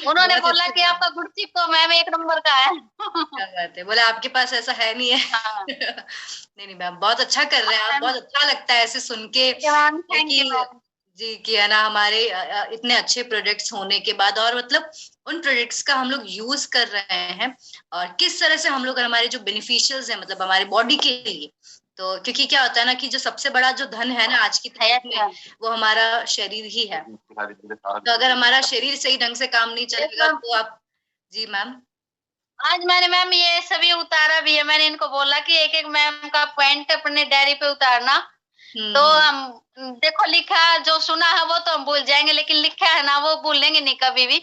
उन्होंने बोला कि आपका गुड शिप तो मैम एक नंबर का है। क्या बात है, बोले आपके पास ऐसा है नहीं है। हाँ। नहीं मैम, बहुत अच्छा कर रहे हैं आप, बहुत अच्छा लगता है ऐसे सुन के। जी कि है ना हमारे इतने अच्छे प्रोडक्ट्स होने के बाद और मतलब उन प्रोडक्ट्स का हम लोग यूज कर रहे हैं और किस तरह से हम लोग हमारे जो बेनिफिशियल्स है मतलब हमारे बॉडी के लिए, तो क्योंकि क्या होता है ना कि जो सबसे बड़ा जो धन है ना आज की तारीख में वो हमारा शरीर ही है। तो अगर हमारा शरीर सही ढंग से काम नहीं चलेगा तो आप जी मैम। आज मैंने मैम ये सभी उतारा भी है, मैंने इनको बोला कि एक एक मैम का पॉइंट अपने डायरी पे उतारना। तो हम देखो लिखा जो सुना है वो तो हम भूल जाएंगे, लेकिन लिखा है ना वो भूलेंगे नहीं कभी भी,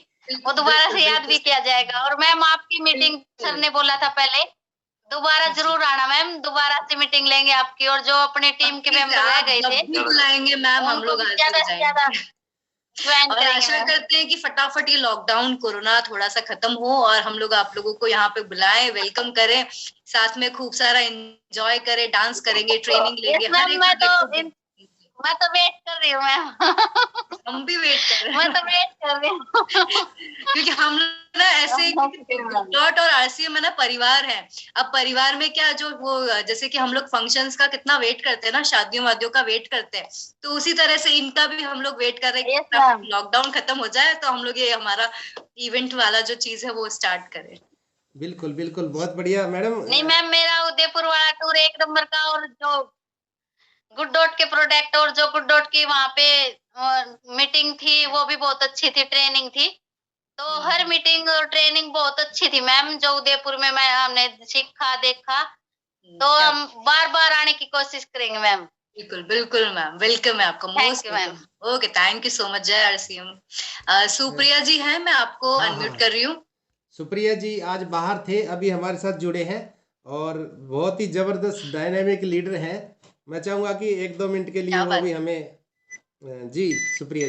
वो दोबारा से याद भी किया जाएगा। और मैम आपकी मीटिंग सर ने बोला था पहले, दोबारा जरूर आना मैम, दोबारा से मीटिंग लेंगे आपकी। और जो अपने टीम के मेंबर रह गए थे बुलाएंगे मैम, हम लोग ज्यादा से ज्यादा और आशा करते हैं कि फटाफट ये लॉकडाउन कोरोना थोड़ा सा खत्म हो और हम लोग आप लोगों को यहाँ पे बुलाएं, वेलकम करें, साथ में खूब सारा एंजॉय करें, डांस करेंगे, ट्रेनिंग लेंगे। मैं तो वेट कर रही हूँ मैम। हम भी वेट कर रहे हैं। मैं तो वेट कर रही हूँ क्योंकि हम लोग ना ऐसे डॉट और आरसीएम है ना परिवार है। अब परिवार में क्या जो वो जैसे कि हम लोग फंक्शंस का कितना वेट करते हैं ना, शादियों वादियों का वेट करते हैं, तो उसी तरह से इनका भी हम लोग वेट कर रहे हैं कि लॉकडाउन खत्म हो जाए तो हम लोग ये हमारा इवेंट वाला जो चीज है वो स्टार्ट करें। बिल्कुल बिल्कुल, बहुत बढ़िया मैडम। नहीं मैम, मेरा उदयपुर वाला टूर एक नंबर का, और जो गुड डॉट के प्रोडक्ट और जो गुड डॉट की वहाँ पे मीटिंग थी वो भी बहुत अच्छी थी, ट्रेनिंग थी। तो हर मीटिंग और ट्रेनिंग बहुत अच्छी थी मैम, जो उदयपुर में हमने सीखा देखा। तो हम बार बार आने की कोशिश करेंगे मैम। बिल्कुल बिल्कुल मैम, वेलकम है आपको, most welcome. Okay, thank you so much. जय आरसीएम। सुप्रिया जी हैं, मैं आपको अनम्यूट कर रही हूँ। सुप्रिया जी आज बाहर थे, अभी हमारे साथ जुड़े हैं और बहुत ही जबरदस्त डायनामिक लीडर हैं। मैं चाहूंगा कि 1-2 मिनट के लिए वो भी हमें जी सुप्रिया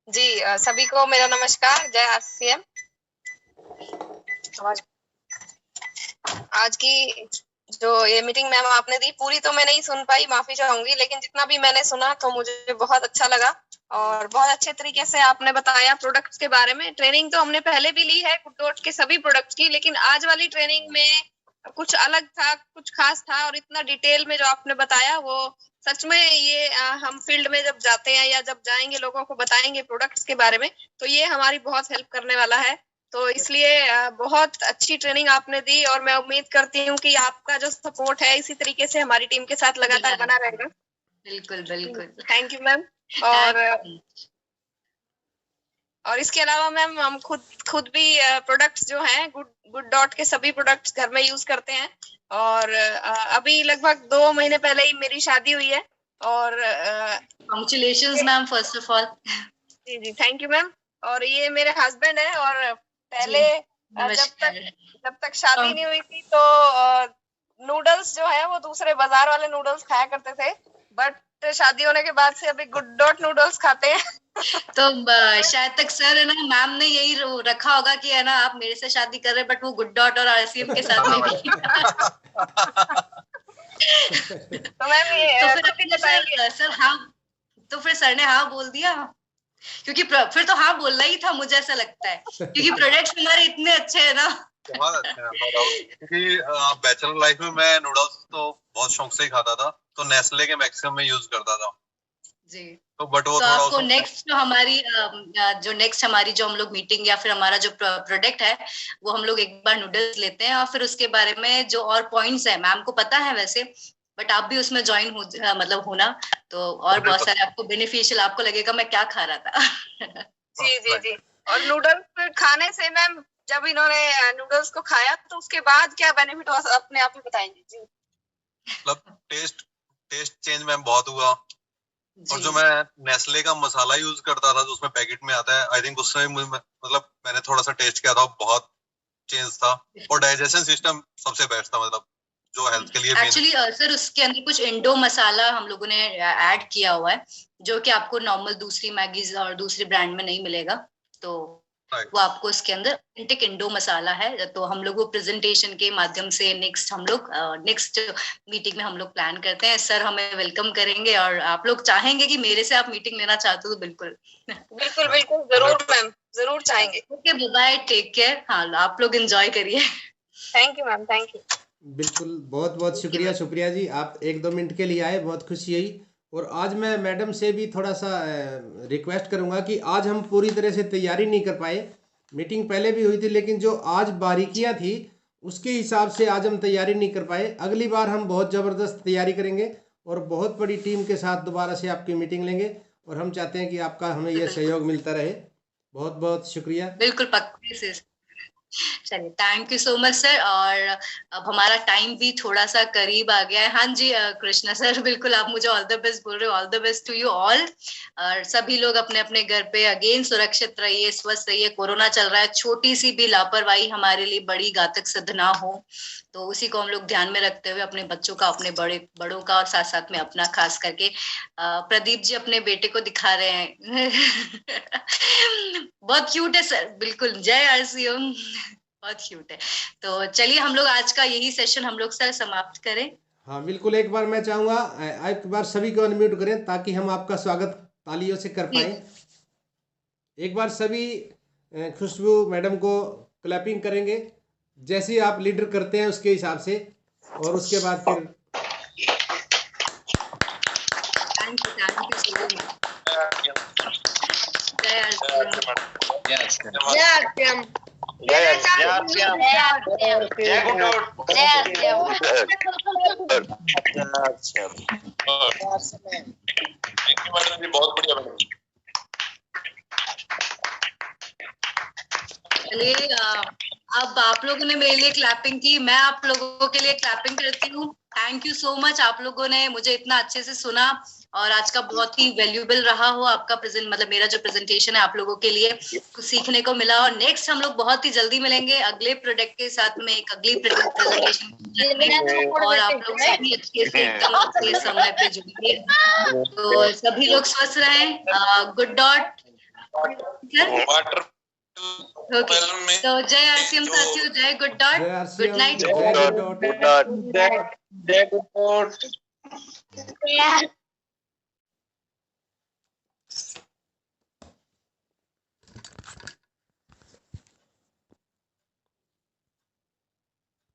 जी। सभी को मेरा नमस्कार, जय आरसीएम। आज की जो ये मीटिंग मैम आपने दी, पूरी तो मैं नहीं सुन पाई, माफी चाहूंगी, लेकिन जितना भी मैंने सुना तो मुझे बहुत अच्छा लगा और बहुत अच्छे तरीके से आपने बताया प्रोडक्ट्स के बारे में। ट्रेनिंग तो हमने पहले भी ली है गुड डॉट के सभी प्रोडक्ट्स की, लेकिन आज वाली ट्रेनिंग में कुछ अलग था, कुछ खास था, और इतना डिटेल में जो आपने बताया वो सच में ये हम फील्ड में जब जाते हैं या जब जाएंगे लोगों को बताएंगे प्रोडक्ट्स के बारे में तो ये हमारी बहुत हेल्प करने वाला है। तो इसलिए बहुत अच्छी ट्रेनिंग आपने दी और मैं उम्मीद करती हूँ कि आपका जो सपोर्ट है इसी तरीके से हमारी टीम के साथ लगातार बना रहेगा। बिल्कुल बिल्कुल, थैंक यू मैम। और इसके अलावा मैम हम खुद भी प्रोडक्ट्स जो हैं गुड डॉट के सभी प्रोडक्ट्स घर में यूज करते हैं और अभी लगभग 2 महीने पहले ही मेरी शादी हुई है और congratulations ma'am first of all. जी थैंक यू मैम। और ये मेरे हस्बैंड है और पहले जब तक शादी नहीं हुई थी तो नूडल्स जो है वो दूसरे बाजार वाले नूडल्स खाया करते थे, बट शादी होने के बाद से अभी गुड डॉट नूडल्स खाते हैं। तो शायद तक सर है ना, मैम ने यही रखा होगा कि है ना आप मेरे से शादी कर रहे बट वो गुड डॉट और आरसीएम के साथ में भी। तो मैम ये सर हाँ, तो फिर सर ने हाँ बोल दिया, क्योंकि फिर तो हाँ बोलना ही था मुझे ऐसा लगता है, क्योंकि प्रोडक्ट्स हमारे इतने अच्छे हैं ना। बहुत अच्छे हैं, क्योंकि बैचलर लाइफ में मैं नूडल्स तो बहुत शौक से ही खाता था, तो नेस्ले के मैक्सिमम में यूज करता था जी। तो बट वो तो आपको नेक्स्ट जो हमारी जो हम लोग मीटिंग या फिर हमारा जो प्रोडक्ट है वो हम लोग एक बार नूडल्स लेते हैं और फिर उसके बारे में जो और पॉइंट्स है मैम को पता है वैसे, बट आप भी उसमें ज्वाइन हो मतलब होना तो और बहुत सारे आपको बेनिफिशियल, आपको लगेगा मैं क्या खा रहा था। जी। और नूडल्स खाने से मैम जब इन्होंने नूडल्स को खाया तो उसके बाद क्या बेनिफिट हुआ अपने आप ही बताएंगे जी। मतलब टेस्ट चेंज मैम बहुत हुआ और जो मैं नेस्ले का मसाला यूज करता था जो उसमें पैकेट में आता है, आई थिंक उससे मतलब मैंने थोड़ा सा टेस्ट किया था, बहुत चेंज था और डाइजेशन सिस्टम सबसे बेस्ट था, मतलब जो हेल्थ के लिए एक्चुअली सर उसके अंदर कुछ इंडो मसाला हम लोगों ने ऐड किया हुआ है जो कि आपको नॉर्मल दूसरी मैगीज और दूसरी ब्रांड में नहीं मिलेगा, तो वो आपको इसके अंदर ऑथेंटिक इंडो मसाला है। तो हम लोग वो प्रेजेंटेशन के माध्यम से नेक्स्ट मीटिंग में हम लोग प्लान करते हैं, सर हमें वेलकम करेंगे और आप लोग चाहेंगे कि मेरे से आप मीटिंग लेना चाहते हो तो बिल्कुल जरूर मैम, जरूर चाहेंगे। Okay bye, take care. हाँ आप लोग एंजॉय करिए। Thank you ma'am, thank you. बिल्कुल, बहुत बहुत शुक्रिया सुप्रिया जी, आप 1-2 मिनट के लिए आए, बहुत खुशी हुई और आज मैं मैडम से भी थोड़ा सा रिक्वेस्ट करूंगा कि आज हम पूरी तरह से तैयारी नहीं कर पाए। मीटिंग पहले भी हुई थी, लेकिन जो आज बारीकियां थी उसके हिसाब से आज हम तैयारी नहीं कर पाए। अगली बार हम बहुत ज़बरदस्त तैयारी करेंगे और बहुत बड़ी टीम के साथ दोबारा से आपकी मीटिंग लेंगे, और हम चाहते हैं कि आपका हमें यह सहयोग मिलता रहे। बहुत बहुत शुक्रिया। बिल्कुल पक्के से। चलिए, thank you so much sir. और अब हमारा टाइम भी थोड़ा सा करीब आ गया है। हाँ जी कृष्णा सर, बिल्कुल आप मुझे ऑल द बेस्ट बोल रहे हो। All the best to you all. और सभी लोग अपने अपने घर पे अगेन सुरक्षित रहिए, स्वस्थ रहिए। कोरोना चल रहा है, छोटी सी भी लापरवाही हमारे लिए बड़ी घातक सिद्ध ना हो, तो उसी को हम लोग ध्यान में रखते हुए अपने बच्चों का, अपने बड़ों का और साथ साथ में अपना, खास करके प्रदीप जी अपने बेटे को दिखा रहे हैं बहुत क्यूट है सर, बिल्कुल। जय RCM, बहुत क्यूट है। तो चलिए हम लोग आज का यही सेशन हम लोग सर समाप्त करें। हाँ बिल्कुल, एक बार मैं चाहूंगा एक बार सभी को अनम्यूट करें ताकि हम आपका स्वागत तालियों से कर पाए। एक बार सभी खुशबू मैडम को क्लैपिंग करेंगे जैसे आप लीडर करते हैं उसके हिसाब से, और उसके बाद फिर थैंक यू सो मच। जय बहुत बढ़िया मैडम। चलिए अब आप लोगों ने मेरे लिए क्लैपिंग की, मैं आप लोगों के लिए क्लैपिंग करती हूँ। थैंक यू सो मच, आप लोगों ने मुझे इतना अच्छे से सुना और आज का बहुत ही वैल्यूएबल रहा हो आपका मेरा जो प्रेजेंटेशन है आप लोगों के लिए कुछ सीखने को मिला। और नेक्स्ट हम लोग बहुत ही जल्दी मिलेंगे अगले प्रोडक्ट के साथ में, एक अगली प्रेजेंटेशन, और आप लोग सभी अच्छे से एकदम अपने समय पे जुड़िए। तो सभी लोग स्वस्थ रहें। Good dot. तो जय RCM साथियों, जय गुड डॉट, गुड नाइट। जय गुड डॉट।